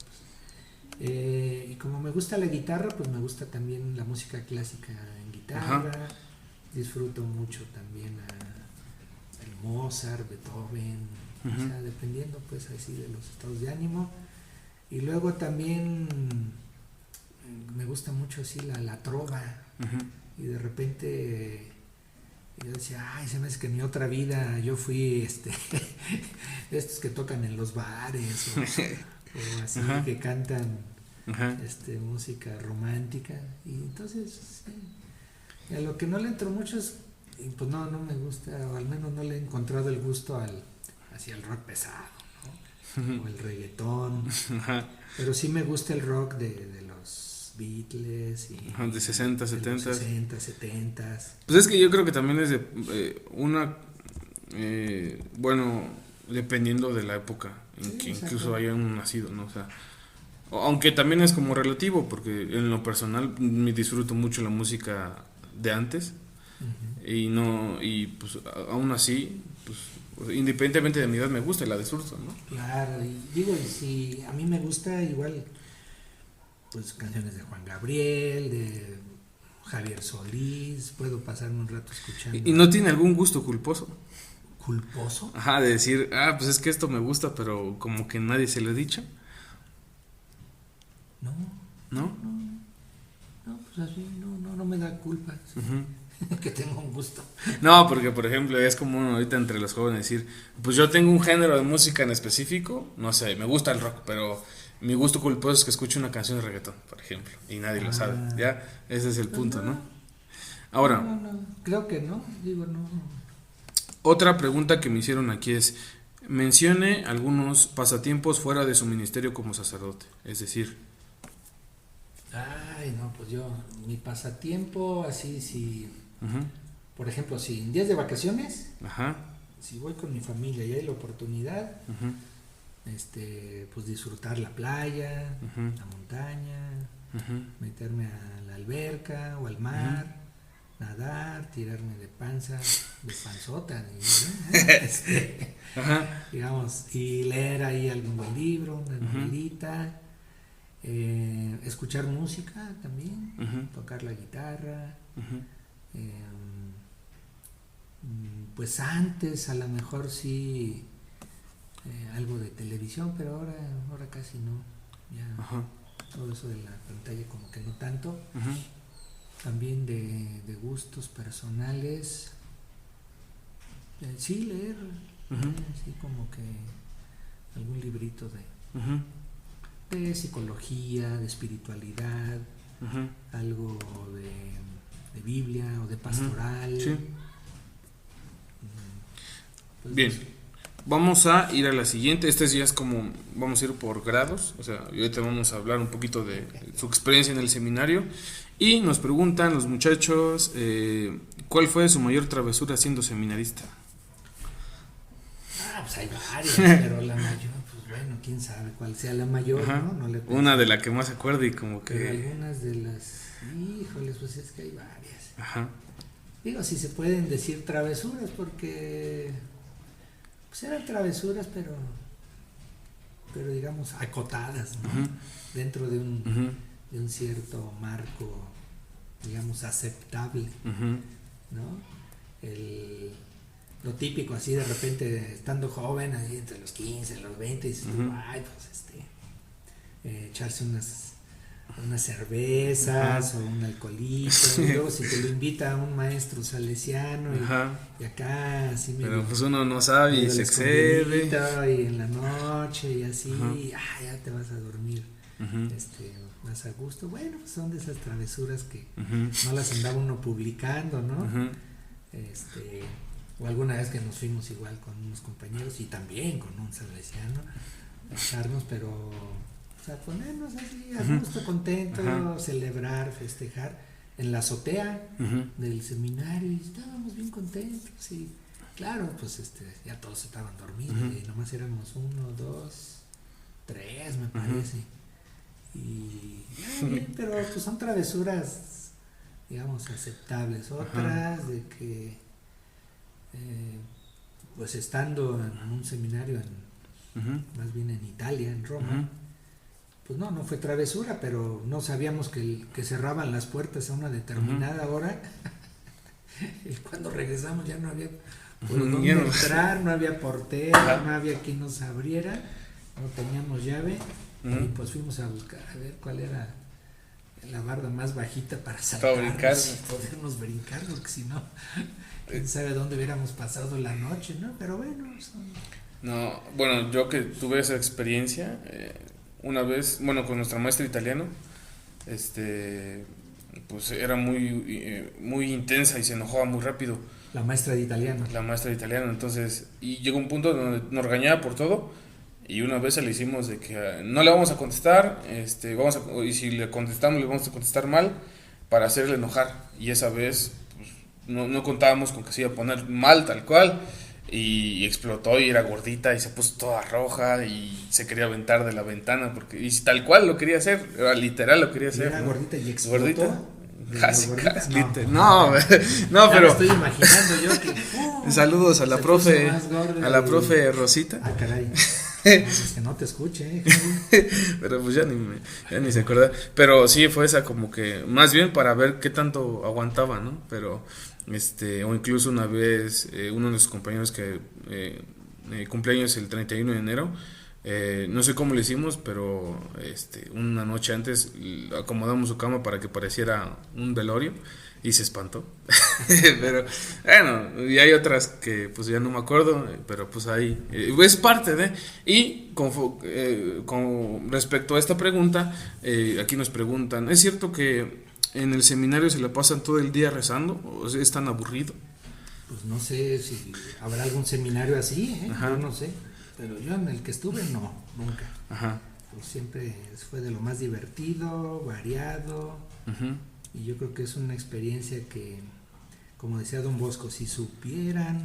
pues. Y como me gusta la guitarra, pues me gusta también la música clásica en guitarra. Disfruto mucho también el Mozart, Beethoven. O sea, dependiendo pues así de los estados de ánimo. Y luego también me gusta mucho así la trova. Y de repente yo decía, ay, se me hace que en mi otra vida yo fui de estos que tocan en los bares o así, que cantan música romántica. Y entonces a lo que no le entro mucho es, pues no me gusta, o al menos no le he encontrado el gusto hacia el rock pesado, ¿no? O el reggaetón. Pero sí me gusta el rock de los Beatles y de 60, 70. 60, 70. Pues es que yo creo que también es de bueno, dependiendo de la época en que incluso hayan nacido, ¿no? O sea, aunque también es como relativo, porque en lo personal me disfruto mucho la música de antes, y pues aún así, pues independientemente de mi edad me gusta y la disfruto, ¿no? Claro, y digo, si a mí me gusta igual, pues canciones de Juan Gabriel, de Javier Solís, puedo pasarme un rato escuchando. ¿Y no tiene algún gusto culposo? ¿Culposo? Ajá, de decir, pues es que esto me gusta, pero como que nadie se lo ha dicho. No, pues así, no me da culpa. Que tengo un gusto. No, porque por ejemplo es común ahorita entre los jóvenes decir, pues yo tengo un género de música en específico, no sé, me gusta el rock, pero mi gusto culposo es que escuche una canción de reggaetón, por ejemplo, y nadie lo sabe, ya, ese es el punto, ¿no? Ahora, no, creo que no. Otra pregunta que me hicieron aquí es, mencione algunos pasatiempos fuera de su ministerio como sacerdote, es decir. Ay, no, pues mi pasatiempo, así, si, por ejemplo, si en días de vacaciones, si voy con mi familia y hay la oportunidad, pues disfrutar la playa, la montaña, meterme a la alberca o al mar, nadar, tirarme de panzota, digamos, y leer ahí algún buen libro, una novelita. Escuchar música también, tocar la guitarra, pues antes a lo mejor sí algo de televisión, pero ahora casi no, ya todo eso de la pantalla como que no tanto. También de gustos personales, sí, leer, sí, como que algún librito de psicología, de espiritualidad, algo de Biblia o de pastoral. Sí. Pues bien, vamos a ir a la siguiente. Este ya es como, vamos a ir por grados, o sea, ahorita vamos a hablar un poquito de su experiencia en el seminario. Y nos preguntan los muchachos, ¿cuál fue su mayor travesura siendo seminarista? Pues hay varias, pero la mayor, pues bueno, quién sabe cuál sea la mayor, ¿no? No le pensé. Una de la que más se acuerda y como que... Pero algunas de las, híjoles, pues es que hay varias. Digo, si se pueden decir travesuras, porque pues eran travesuras, pero digamos acotadas, ¿no? Dentro de un cierto marco digamos, aceptable, Ujú. ¿no? Lo típico, así de repente, estando joven, así entre los 15, los 20, dices tú, Ujú. ay, pues echarse unas cervezas, Ajá. o un alcoholito, y luego si te lo invita un maestro salesiano, Ajá. y acá así medio, Pero pues uno no sabe y medio se al excede. escondidito, y en la noche, y así, Ajá. ya te vas a dormir Ujú. más a gusto. Bueno, pues son de esas travesuras que Ujú. no las andaba uno publicando, ¿no? Ujú. O alguna vez que nos fuimos igual con unos compañeros y también con un salesiano a echarnos, pero o sea, ponernos así a gusto, contentos, Ajá. celebrar, festejar en la azotea Ujú. del seminario, y estábamos bien contentos. Y claro, pues ya todos estaban dormidos, Ujú. y nomás éramos 1, 2, 3, me parece. Y bien, pero pues son travesuras, digamos, aceptables. Otras de que pues estando en un seminario Ujú. más bien en Italia, en Roma, Ujú. pues no fue travesura, pero no sabíamos que cerraban las puertas a una determinada hora. Y cuando regresamos ya no había por dónde Ya no. entrar, no había portero, Ajá. no había quien nos abriera, no teníamos llave. Ujú. Y pues fuimos a buscar a ver cuál era la barda más bajita para brincar. saltarnos y podernos brincar, porque si no, quién sabe dónde hubiéramos pasado la noche, ¿no? Pero bueno, No, bueno, yo que tuve esa experiencia una vez, bueno, con nuestra maestra italiano, pues era muy intensa y se enojaba muy rápido la maestra de italiano. la maestra de italiano. Entonces, y llegó un punto donde nos regañaba por todo. Y una vez le hicimos de que no le vamos a contestar, y si le contestamos le vamos a contestar mal para hacerle enojar. Y esa vez pues, no contábamos con que se iba a poner mal tal cual. Y explotó y era gordita y se puso toda roja y se quería aventar de la ventana porque y tal cual lo quería hacer, era literal lo quería hacer. Era ¿no? gordita y explotó. ¿Gordita? Casi, Gordita. casi. No, No, ya pero me estoy imaginando yo que saludos a la se profe, puso más gorda a la y- profe Rosita. Ah, caray. Es que no te escuche, Javi. Pero pues ya ni se acuerda. Pero sí fue esa como que, más bien para ver qué tanto aguantaba, ¿no? Pero, o incluso una vez, uno de nuestros compañeros que cumpleaños el 31 de enero, no sé cómo lo hicimos, pero una noche antes acomodamos su cama para que pareciera un velorio y se espantó. Pero bueno, y hay otras que pues ya no me acuerdo, pero pues ahí es parte de. Y con respecto a esta pregunta, aquí nos preguntan, ¿es cierto que en el seminario se la pasan todo el día rezando? ¿O es tan aburrido? Pues no sé si habrá algún seminario así, Ajá. yo no sé. Pero yo en el que estuve, no, nunca. Ajá. Pues siempre fue de lo más divertido, variado. Ujú. Y yo creo que es una experiencia que, como decía Don Bosco, si supieran,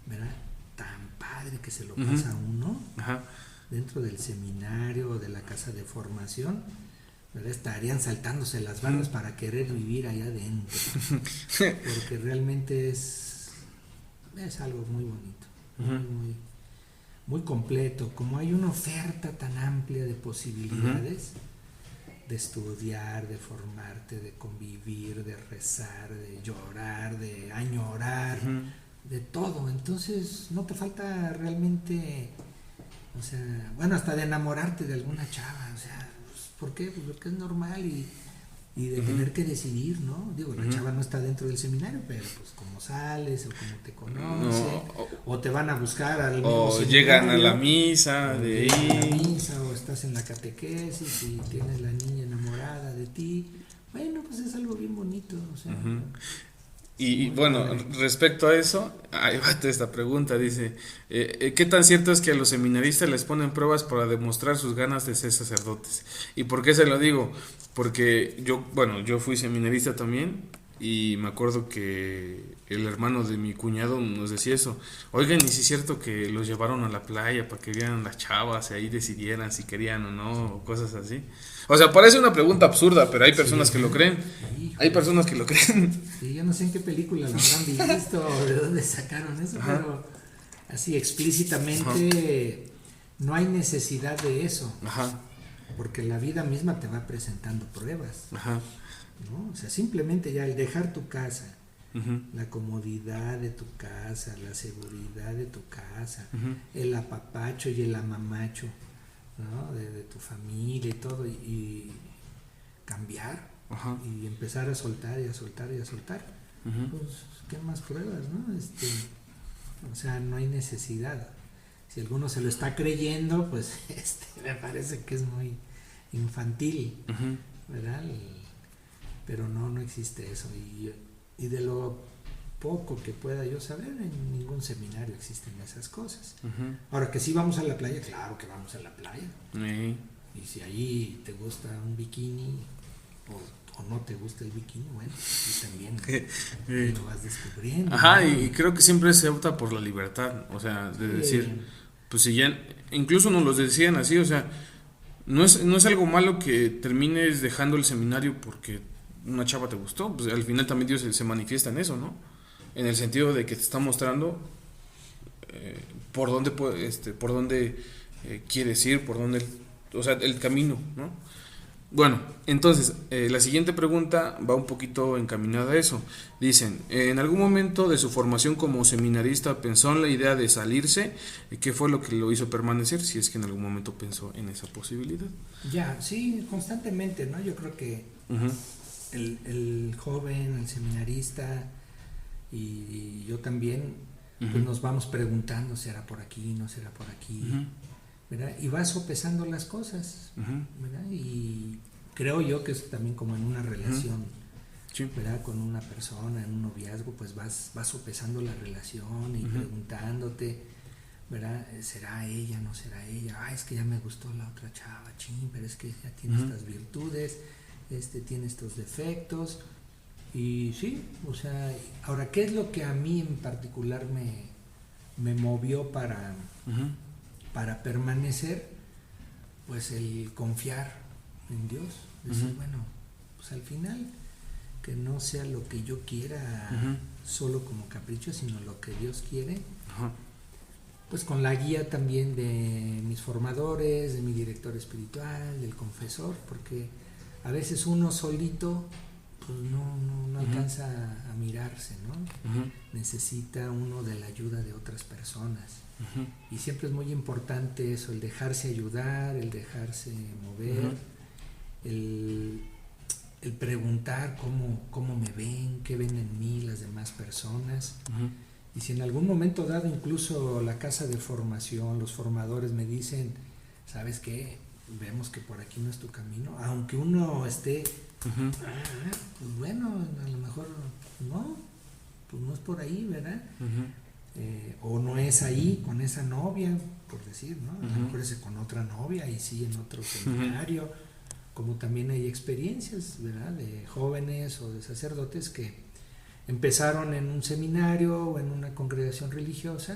¿verdad? Tan padre que se lo pasa a uno Ajá. dentro del seminario o de la casa de formación, ¿verdad? Estarían saltándose las barras para querer vivir allá adentro. Porque realmente es algo muy bonito, muy, muy completo. Como hay una oferta tan amplia de posibilidades, de estudiar, de formarte, de convivir, de rezar, de llorar, de añorar, de todo. Entonces no te falta realmente, o sea, bueno, hasta de enamorarte de alguna chava, o sea, pues, ¿por qué? Pues porque es normal y de tener que decidir, ¿no? Digo, la chava no está dentro del seminario, pero pues como sales o como te conocen, o te van a buscar al mismo O seminario, llegan a la misa o de llegan a la ahí. misa, o estás en la catequesis y tienes la niña enamorada de ti. Bueno, pues es algo bien bonito, o sea. Y bueno, respecto a eso, ahí va esta pregunta, dice, ¿qué tan cierto es que a los seminaristas les ponen pruebas para demostrar sus ganas de ser sacerdotes? ¿Y por qué se lo digo? Porque yo fui seminarista también y me acuerdo que el hermano de mi cuñado nos decía eso. Oigan, ¿y si es cierto que los llevaron a la playa para que vieran las chavas y ahí decidieran si querían o no, o cosas así? O sea, parece una pregunta absurda, pero hay personas que lo creen. Hay personas que lo creen. Sí, yo no sé en qué película lo habrán visto o de dónde sacaron eso, pero así explícitamente no hay necesidad de eso. Ajá. porque la vida misma te va presentando pruebas, Ajá. ¿no? O sea, simplemente ya el dejar tu casa, Uh-huh. la comodidad de tu casa, la seguridad de tu casa, Uh-huh. el apapacho y el amamacho, ¿no? De tu familia y todo, y cambiar, Ajá. y empezar a soltar y a soltar y a soltar. Uh-huh. Pues, ¿qué más pruebas, no? O sea, no hay necesidad. Si alguno se lo está creyendo, pues me parece que es muy infantil, Uh-huh. ¿verdad? Pero no existe eso. Y de lo poco que pueda yo saber, en ningún seminario existen esas cosas. Uh-huh. Ahora, que sí vamos a la playa, claro que vamos a la playa. Sí. Y si ahí te gusta un bikini o no te gusta el bikini, bueno, y también lo vas descubriendo. Ajá, ¿no? y creo que siempre se opta por la libertad, o sea, de decir, pues si ya, incluso nos lo decían así, o sea, no es algo malo que termines dejando el seminario porque una chava te gustó, pues al final también Dios se manifiesta en eso, ¿no? En el sentido de que te está mostrando por dónde quieres ir, por dónde, o sea, el camino, ¿no? Bueno, entonces, la siguiente pregunta va un poquito encaminada a eso. Dicen, ¿en algún momento de su formación como seminarista pensó en la idea de salirse? ¿Qué fue lo que lo hizo permanecer? Si es que en algún momento pensó en esa posibilidad. Ya, sí, constantemente, ¿no? Yo creo que Uh-huh. el joven, el seminarista y yo también, Uh-huh. pues nos vamos preguntando, ¿será por aquí, no será por aquí? Uh-huh. ¿Verdad? Y vas sopesando las cosas, Uh-huh. ¿verdad? Y creo yo que es también como en una relación, Sí. ¿verdad? Con una persona, en un noviazgo, pues vas sopesando la relación y Uh-huh. preguntándote, ¿verdad? ¿Será ella, no será ella? Ah, es que ya me gustó la otra chava, ching, pero es que ya tiene Uh-huh. estas virtudes, tiene estos defectos. Y sí, o sea, ahora, ¿qué es lo que a mí en particular me movió Uh-huh. para permanecer? Pues el confiar en Dios, decir, Uh-huh. bueno, pues al final que no sea lo que yo quiera Uh-huh. solo como capricho, sino lo que Dios quiere, Ajá. pues con la guía también de mis formadores, de mi director espiritual, del confesor, porque a veces uno solito pues no Uh-huh. alcanza a mirarse, ¿no? Uh-huh. Necesita uno de la ayuda de otras personas. Uh-huh. Y siempre es muy importante eso, el dejarse ayudar, el dejarse mover, Uh-huh. el preguntar cómo me ven, qué ven en mí las demás personas. Uh-huh. Y si en algún momento dado incluso la casa de formación, los formadores me dicen, ¿sabes qué? Vemos que por aquí no es tu camino, aunque uno esté, Uh-huh. pues bueno, a lo mejor no, pues no es por ahí, ¿verdad? Uh-huh. O no es ahí con esa novia, por decir, ¿no? A lo Uh-huh. mejor es con otra novia y sí en otro seminario, como también hay experiencias, ¿verdad? De jóvenes o de sacerdotes que empezaron en un seminario o en una congregación religiosa,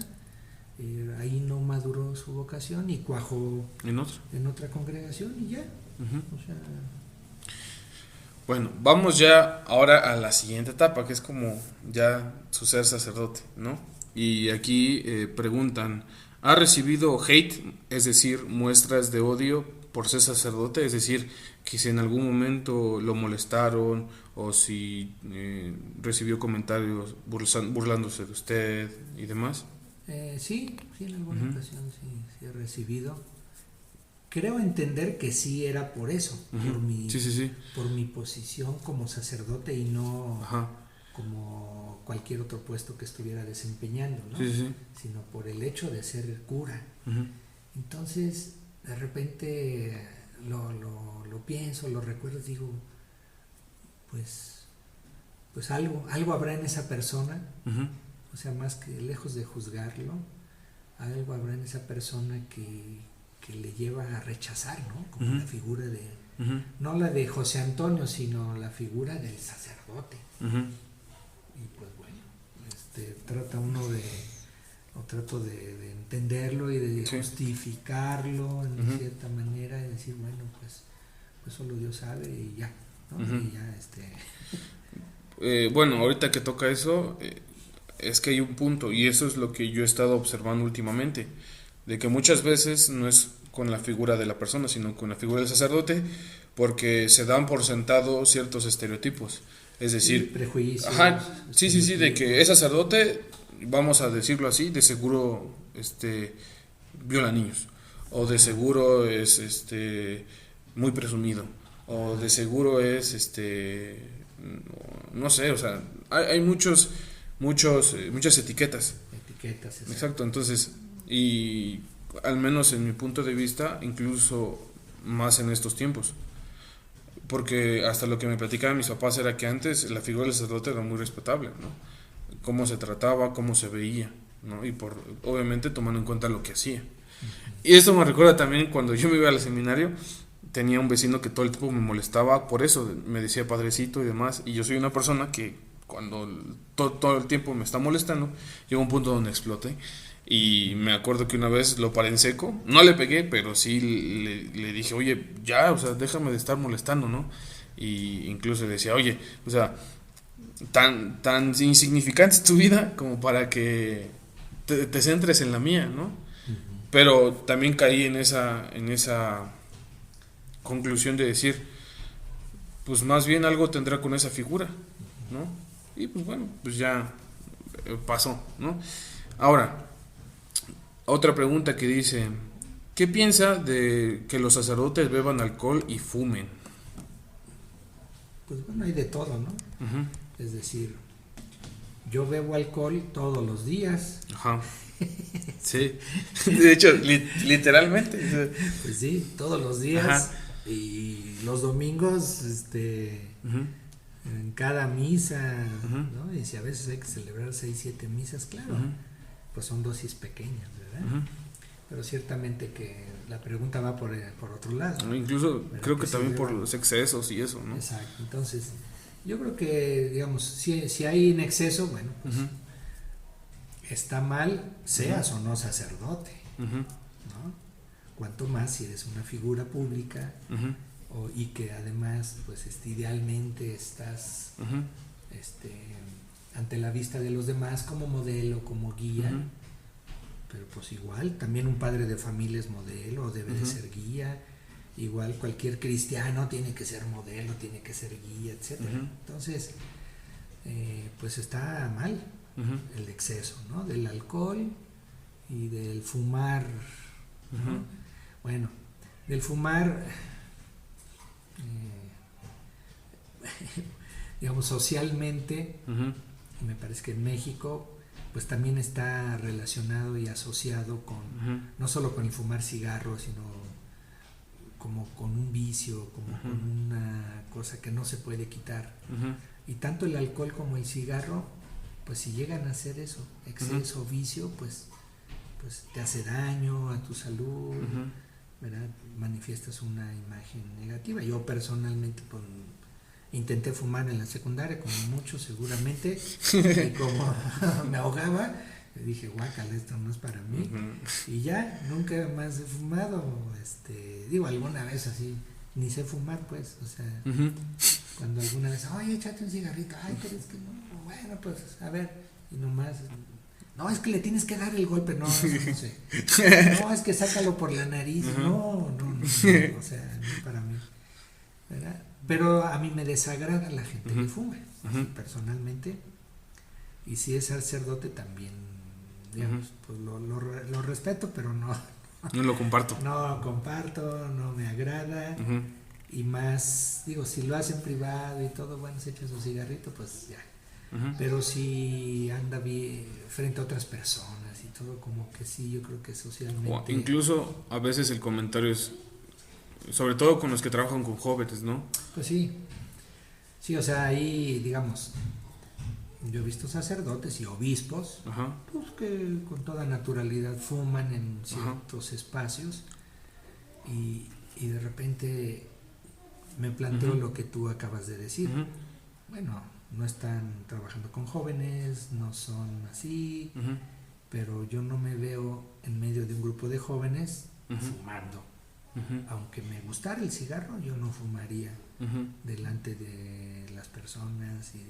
ahí no maduró su vocación y cuajó En otra congregación y ya, Uh-huh. o sea... Bueno, vamos ya ahora a la siguiente etapa, que es como ya su ser sacerdote, ¿no? Y aquí preguntan, ¿ha recibido hate, es decir, muestras de odio por ser sacerdote? Es decir, que si en algún momento lo molestaron o si recibió comentarios burlándose de usted y demás. Sí, en alguna Uh-huh. ocasión sí he recibido. Creo entender que sí era por eso, Uh-huh. Sí. por mi posición como sacerdote y no Ajá. como cualquier otro puesto que estuviera desempeñando, ¿no? Sí. Sino por el hecho de ser cura. Uh-huh. Entonces, de repente lo pienso, lo recuerdo, digo, pues algo habrá en esa persona, Uh-huh. o sea, más que lejos de juzgarlo, algo habrá en esa persona que le lleva a rechazar, ¿no? Como Uh-huh. la figura de, Uh-huh. no la de José Antonio, sino la figura del sacerdote. Uh-huh. Y pues bueno, trata uno trato de entenderlo y de Sí. justificarlo en Uh-huh. cierta manera y decir, bueno, pues solo Dios sabe y ya, ¿no? Uh-huh. Y ya, Bueno, ahorita que toca eso, es que hay un punto, y eso es lo que yo he estado observando últimamente, de que muchas veces no es con la figura de la persona, sino con la figura del sacerdote, porque se dan por sentado ciertos estereotipos. Es decir, prejuicios. Ajá, sí, de que es sacerdote, vamos a decirlo así, de seguro viola niños, o de seguro es muy presumido, o de seguro es no sé, o sea, hay muchas etiquetas. Etiquetas, Exacto, entonces, y al menos en mi punto de vista, incluso más en estos tiempos. Porque hasta lo que me platicaban mis papás era que antes la figura del sacerdote era muy respetable, ¿no? Cómo se trataba, cómo se veía, ¿no? Y obviamente tomando en cuenta lo que hacía. Y esto me recuerda también cuando yo me iba al seminario, tenía un vecino que todo el tiempo me molestaba por eso, me decía padrecito y demás, y yo soy una persona que cuando todo el tiempo me está molestando, llega un punto donde explote. Y me acuerdo que una vez lo paré en seco, no le pegué, pero sí le dije, oye, ya, o sea, déjame de estar molestando, ¿no? Y incluso le decía, oye, o sea, tan insignificante es tu vida como para que te centres en la mía, ¿no? Pero también caí en esa conclusión de decir, pues más bien algo tendrá con esa figura, ¿no? Y pues bueno, pues ya pasó, ¿no? Ahora, otra pregunta que dice, ¿qué piensa de que los sacerdotes beban alcohol y fumen? Pues bueno, hay de todo, ¿no? Es decir, yo bebo alcohol todos los días. Ajá. Sí, de hecho, literalmente. Pues sí, todos los días. Ajá. Y los domingos, en cada misa, ¿no? Y si a veces hay que celebrar 6, 7 misas, claro, pues son dosis pequeñas, ¿verdad? Pero ciertamente que la pregunta va por otro lado. ¿No? Incluso creo que también por los excesos y eso, ¿no? Exacto, entonces yo creo que, digamos, si hay en exceso, bueno, pues está mal, seas o no sacerdote, ¿no? Cuanto más si eres una figura pública y que además, pues idealmente estás ante la vista de los demás como modelo, como guía, pero pues igual, también un padre de familia es modelo, debe de ser guía, igual cualquier cristiano tiene que ser modelo, tiene que ser guía, etcétera. Entonces, pues está mal el exceso, ¿no? Del alcohol y del fumar, ¿no? Bueno, del fumar, digamos, socialmente, me parece que en México pues también está relacionado y asociado con, no solo con el fumar cigarro, sino como con un vicio, como con una cosa que no se puede quitar. Y tanto el alcohol como el cigarro, pues si llegan a hacer eso, exceso, vicio, pues te hace daño a tu salud, ¿verdad? Manifiestas una imagen negativa. Yo personalmente intenté fumar en la secundaria, como muchos seguramente, y como me ahogaba, dije, guácala, esto no es para mí, y ya, nunca más he fumado, digo, alguna vez así, ni sé fumar, pues, o sea, cuando alguna vez, oye, échate un cigarrito, ay, pero es que no, bueno, pues, a ver, y nomás, no, es que le tienes que dar el golpe, no, eso no sé, no, es que sácalo por la nariz, no, o sea, no para mí, ¿verdad? Pero a mí me desagrada la gente que fuma, personalmente, y si es sacerdote también, digamos, pues lo respeto, pero no lo comparto. No lo comparto, no me agrada, y más, digo, si lo hace en privado y todo, bueno, se echa su cigarrito, pues ya. Pero si anda bien frente a otras personas y todo, como que sí, yo creo que socialmente. O incluso a veces el comentario es, sobre todo con los que trabajan con jóvenes, ¿no? Pues sí, o sea, ahí, digamos, yo he visto sacerdotes y obispos, pues que con toda naturalidad fuman en ciertos espacios y de repente me planteo lo que tú acabas de decir. Bueno, no están trabajando con jóvenes, no son así, pero yo no me veo en medio de un grupo de jóvenes fumando. Aunque me gustara el cigarro, yo no fumaría delante de las personas y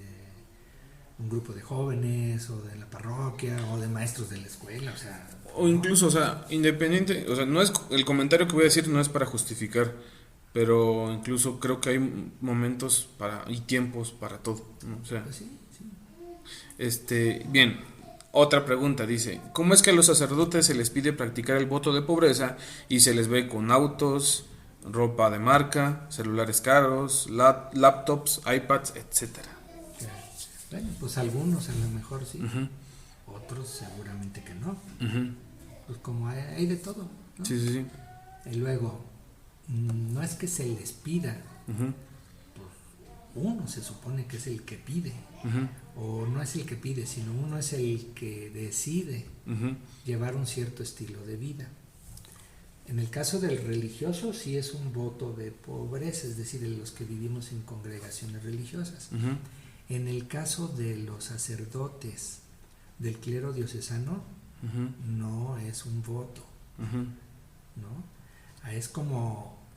un grupo de jóvenes o de la parroquia o de maestros de la escuela, o sea... O incluso, o sea, independiente, o sea, no es el comentario que voy a decir no es para justificar, pero incluso creo que hay momentos para y tiempos para todo, ¿no? O sea, Pues sí, sí. bien, otra pregunta dice, ¿cómo es que a los sacerdotes se les pide practicar el voto de pobreza y se les ve con autos, ropa de marca, celulares caros, laptops, iPads, etcétera? Bueno, pues algunos a lo mejor sí, Ujú, otros seguramente que no. ujú. Pues como hay de todo, ¿no? Sí, sí, sí. Y luego, no es que se les pida, Ujú, uno se supone que es el que pide, ujú, o no es el que pide, sino uno es el que decide ujú, llevar un cierto estilo de vida. En el caso del religioso sí es un voto de pobreza, es decir, de los que vivimos en congregaciones religiosas. ujú, En el caso de los sacerdotes del clero diocesano, ujú, no es un voto, ujú, ¿no?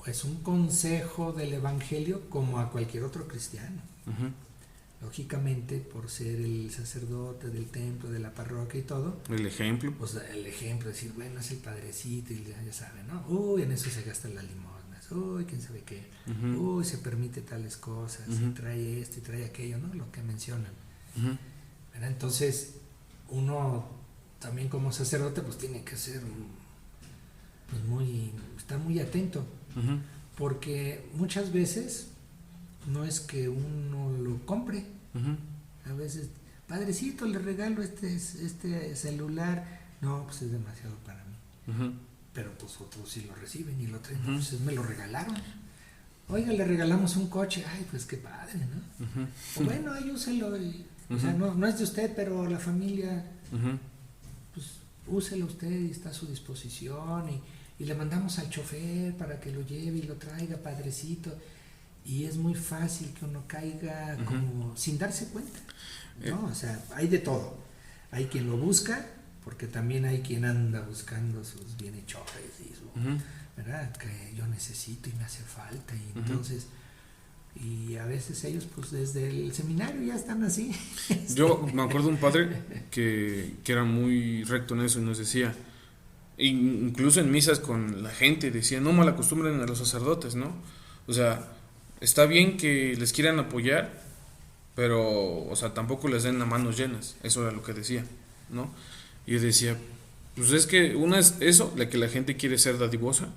Es un consejo del evangelio como a cualquier otro cristiano. ujú. Lógicamente, por ser el sacerdote del templo, de la parroquia y todo, El ejemplo. pues el ejemplo, decir, bueno, es el padrecito y ya saben, ¿no? Uy, en eso se gastan las limosnas, uy, quién sabe qué, Ujú, uy, se permite tales cosas, ujú, y trae esto y trae aquello, ¿no? Lo que mencionan. ujú. ¿Verdad? Entonces, uno también como sacerdote, pues tiene que ser pues estar muy atento, Ujú, porque muchas veces no es que uno lo compre, ujú, a veces, padrecito, le regalo este celular, no, pues es demasiado para mí, ujú, pero pues otros sí lo reciben y lo traen, Ujú. pues me lo regalaron, oiga, le regalamos un coche, ay, pues qué padre, ¿no? ujú, O bueno, ahí úselo, o sea, Ujú. no es de usted, pero la familia, ujú, pues úselo usted y está a su disposición, y le mandamos al chofer para que lo lleve y lo traiga, padrecito. Y es muy fácil que uno caiga Ujú. como sin darse cuenta, Eh, ¿no? O sea, hay de todo. Hay quien lo busca, porque también hay quien anda buscando sus bienhechores y su, ujú. ¿verdad? Que yo necesito y me hace falta. Y Ujú. entonces, y a veces ellos pues desde el seminario ya están así. Yo me acuerdo de un padre que era muy recto en eso y nos decía, incluso en misas con la gente, decía, no mal acostumbren a los sacerdotes, ¿no? O sea, está bien que les quieran apoyar, pero, o sea, tampoco les den las manos llenas, eso era lo que decía, ¿no? Y yo decía, pues es que una es eso, la que la gente quiere ser dadivosa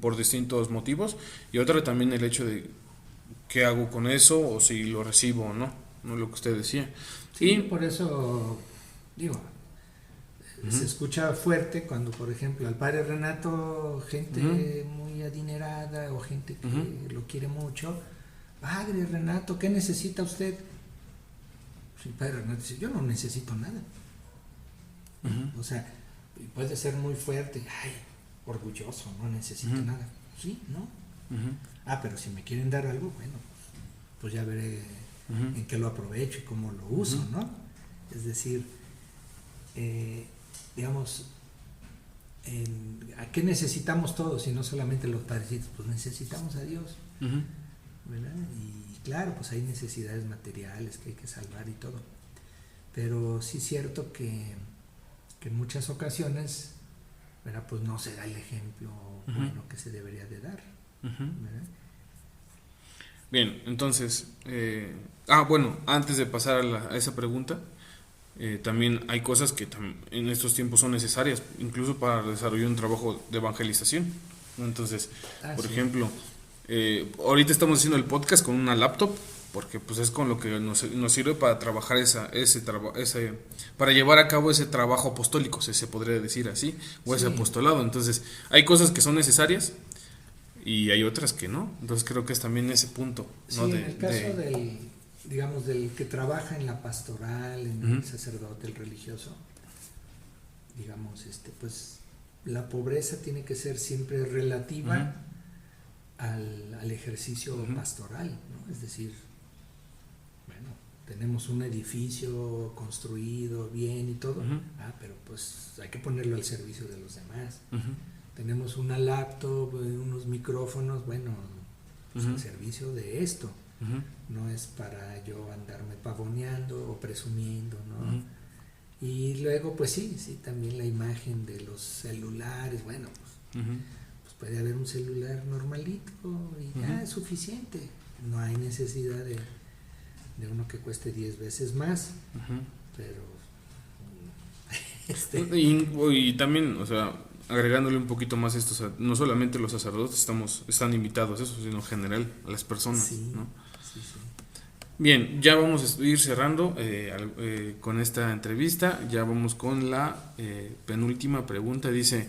por distintos motivos, y otra también el hecho de qué hago con eso o si lo recibo o no, no es lo que usted decía. Sí, Y por eso digo, se ujú, escucha fuerte cuando, por ejemplo, al padre Renato, ujú, gente muy adinerada o gente ujú, que lo quiere mucho, padre Renato, ¿qué necesita usted? Pues el padre Renato dice, yo no necesito nada. ujú, O sea, puede ser muy fuerte, ay, orgulloso, no necesito ujú, nada. Sí, ¿no? ujú, Ah, pero si me quieren dar algo, bueno, pues ya veré ujú, en qué lo aprovecho y cómo lo uso, ujú, ¿no? Es decir, eh, digamos, ¿a qué necesitamos todos y no solamente los padrecitos? Pues necesitamos a Dios, ujú, ¿verdad? Y claro, pues hay necesidades materiales que hay que salvar y todo. Pero sí es cierto que en muchas ocasiones, ¿verdad? Pues no se da el ejemplo ujú, bueno que se debería de dar, ujú. ¿verdad? Bien, entonces, bueno, antes de pasar a esa pregunta, también hay cosas que en estos tiempos son necesarias, incluso para desarrollar un trabajo de evangelización, ¿no? Entonces, Ah, por sí. ejemplo, ahorita estamos haciendo el podcast con una laptop, porque pues es con lo que nos sirve para trabajar para llevar a cabo ese trabajo apostólico, si se podría decir así, o ese Sí, apostolado. Entonces, hay cosas que son necesarias y hay otras que no. Entonces creo que es también ese punto, ¿no? sí, en el caso digamos, del que trabaja en la pastoral, en Ujú, el sacerdote, el religioso, digamos, pues la pobreza tiene que ser siempre ujú, relativa al ejercicio ujú, pastoral, ¿no? Es decir, bueno, tenemos un edificio construido bien y todo, ujú, pero pues hay que ponerlo al servicio de los demás. ujú, Tenemos una laptop, unos micrófonos, bueno, pues ujú, al servicio de esto. no es para yo andarme pavoneando o presumiendo, ¿no? Y luego, pues sí, también la imagen de los celulares, bueno, pues puede haber un celular normalito y ya es suficiente, no hay necesidad de uno que cueste 10 veces más, pero y también, o sea, agregándole un poquito más esto, o sea, no solamente los sacerdotes están invitados a eso, sino en general a las personas, sí, ¿no? Sí. Bien, ya vamos a ir cerrando con esta entrevista. Ya vamos con la penúltima pregunta. Dice,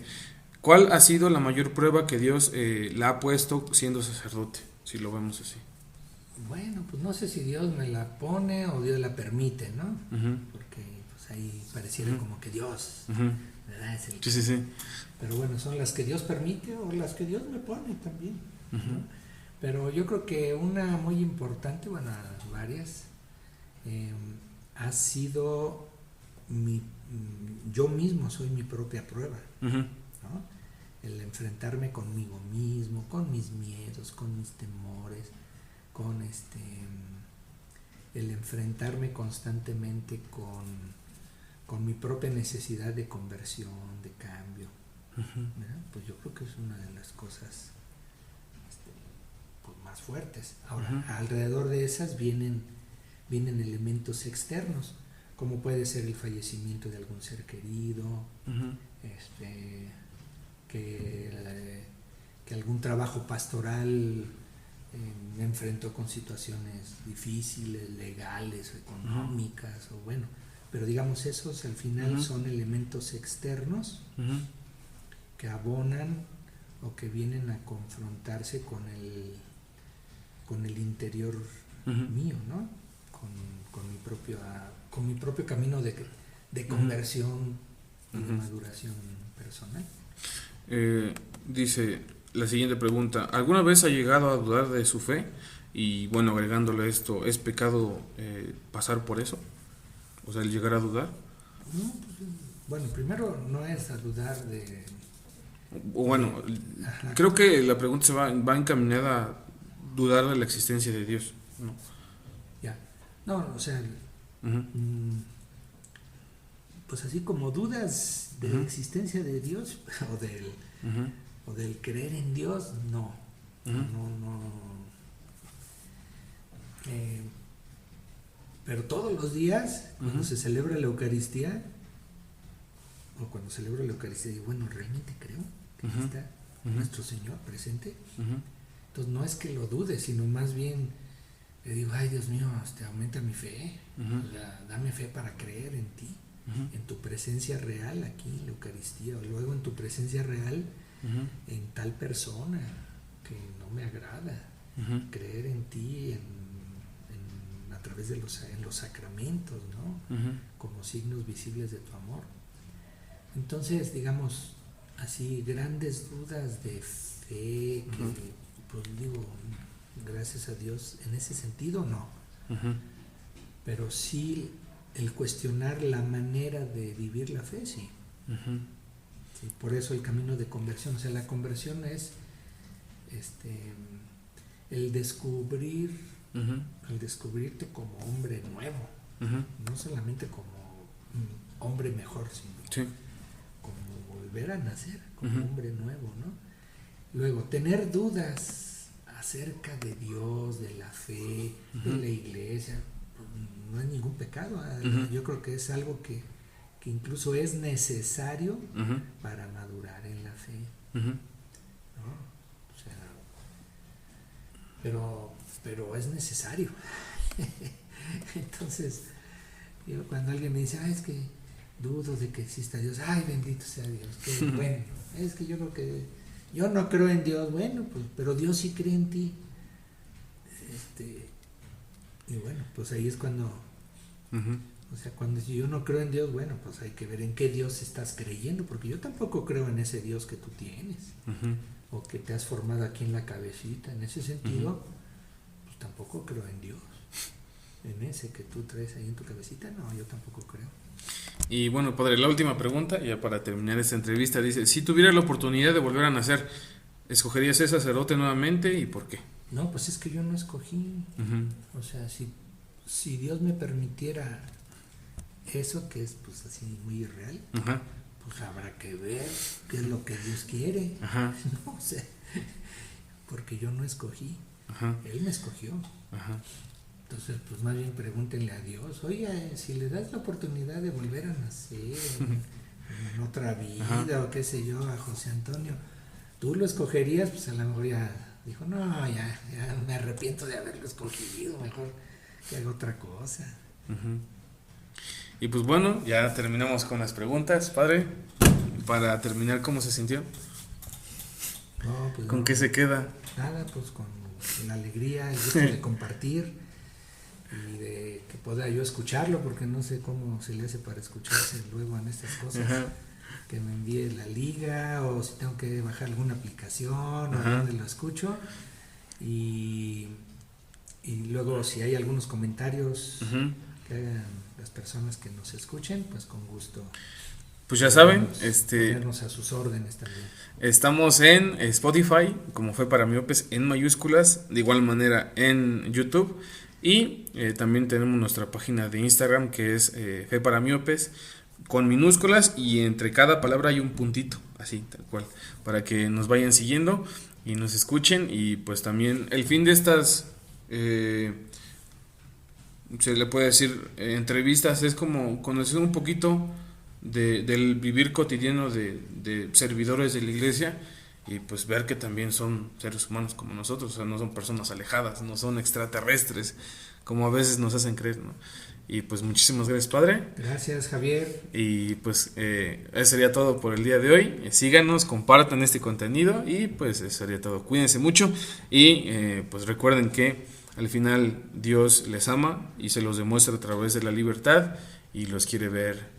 ¿cuál ha sido la mayor prueba que Dios la ha puesto siendo sacerdote? Si lo vemos así. Bueno, pues no sé si Dios me la pone o Dios la permite, ¿no? Porque pues ahí pareciera como que Dios, ¿verdad? Es el Sí. Pero bueno, son las que Dios permite o las que Dios me pone también, ¿no? Pero yo creo que una muy importante, bueno, varias, ha sido yo mismo soy mi propia prueba, ¿no? El enfrentarme conmigo mismo, con mis miedos, con mis temores, con el enfrentarme constantemente con mi propia necesidad de conversión, de cambio, ¿verdad? Pues yo creo que es una de las cosas pues más fuertes. Ahora, alrededor de esas vienen elementos externos, como puede ser el fallecimiento de algún ser querido, que algún trabajo pastoral me enfrentó con situaciones difíciles, legales o económicas, o bueno, pero digamos esos al final son elementos externos que abonan o que vienen a confrontarse con el interior mío, ¿no? Con mi propio camino de conversión y de maduración personal. Dice la siguiente pregunta, ¿alguna vez ha llegado a dudar de su fe? Y bueno, agregándole esto, ¿es pecado pasar por eso? O sea, el llegar a dudar. No, pues, bueno, primero no es a dudar de... Bueno, creo que la pregunta se va encaminada a dudar de la existencia de Dios, ¿no? Ya, no, o sea, pues así como dudas de la existencia de Dios o del creer en Dios, no. Pero todos los días, cuando se celebra la Eucaristía, o cuando celebro la Eucaristía, digo, bueno, realmente creo que aquí está nuestro Señor presente. Entonces no es que lo dude, sino más bien le digo, ay Dios mío, aumenta mi fe, o sea, dame fe para creer en ti, en tu presencia real aquí en la Eucaristía, o luego en tu presencia real en tal persona que no me agrada, creer en ti a través de los sacramentos, ¿no? Como signos visibles de tu amor. Entonces, digamos, así grandes dudas de fe, que pues digo, gracias a Dios, en ese sentido no. Pero sí el cuestionar la manera de vivir la fe, sí. Sí, por eso el camino de conversión, o sea, la conversión es el descubrirte como hombre nuevo, no solamente como hombre mejor, sino como volver a nacer como hombre nuevo, ¿no? Luego, tener dudas acerca de Dios, de la fe, de la iglesia, no es ningún pecado. Yo creo que es algo que incluso es necesario para madurar en la fe, ¿no? O sea, pero es necesario. Entonces, cuando alguien me dice, es que dudo de que exista Dios, ay, bendito sea Dios, qué bueno, es que yo no creo en Dios, bueno, pues, pero Dios sí cree en ti. Y bueno, pues ahí es cuando, o sea, cuando yo no creo en Dios, bueno, pues hay que ver en qué Dios estás creyendo, porque yo tampoco creo en ese Dios que tú tienes, o que te has formado aquí en la cabecita. En ese sentido, pues tampoco creo en Dios. En ese que tú traes ahí en tu cabecita, no, yo tampoco creo. Y bueno, padre, la última pregunta, ya para terminar esta entrevista, dice, si tuvieras la oportunidad de volver a nacer, ¿escogerías ser sacerdote nuevamente y por qué? No, pues es que yo no escogí. O sea, si Dios me permitiera eso, que es pues así muy irreal, pues habrá que ver qué es lo que Dios quiere. No sé, porque yo no escogí. Él me escogió. Entonces, pues más bien pregúntenle a Dios, oye, si le das la oportunidad de volver a nacer en otra vida o qué sé yo, a José Antonio, ¿tú lo escogerías? Pues a lo mejor ya dijo, no, ya me arrepiento de haberlo escogido, mejor que haga otra cosa. Y pues bueno, ya terminamos con las preguntas, padre. Para terminar, ¿cómo se sintió? No, pues ¿Con no, qué se queda? Nada, pues con la alegría, el gusto de compartir y de que pueda yo escucharlo, porque no sé cómo se le hace para escucharse luego en estas cosas. Que me envíe la liga o si tengo que bajar alguna aplicación o donde lo escucho. Y luego si hay algunos comentarios que hagan las personas que nos escuchen, pues con gusto. Pues ya saben, ponernos a sus órdenes también. Estamos en Spotify, como Fe para Miopes, en mayúsculas, de igual manera en YouTube, y también tenemos nuestra página de Instagram, que es Fe para Miopes, con minúsculas, y entre cada palabra hay un puntito, así, tal cual, para que nos vayan siguiendo y nos escuchen. Y pues también el fin de estas, se le puede decir, entrevistas, es como conocer un poquito del vivir cotidiano de servidores de la iglesia, y pues ver que también son seres humanos como nosotros, o sea, no son personas alejadas, no son extraterrestres como a veces nos hacen creer, ¿no? Y pues muchísimas gracias, padre. Gracias, Javier. Y pues eso sería todo por el día de hoy. Síganos, compartan este contenido y pues eso sería todo. Cuídense mucho y pues recuerden que al final Dios les ama y se los demuestra a través de la libertad y los quiere ver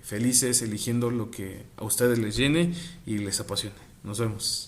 felices eligiendo lo que a ustedes les llene y les apasione. Nos vemos.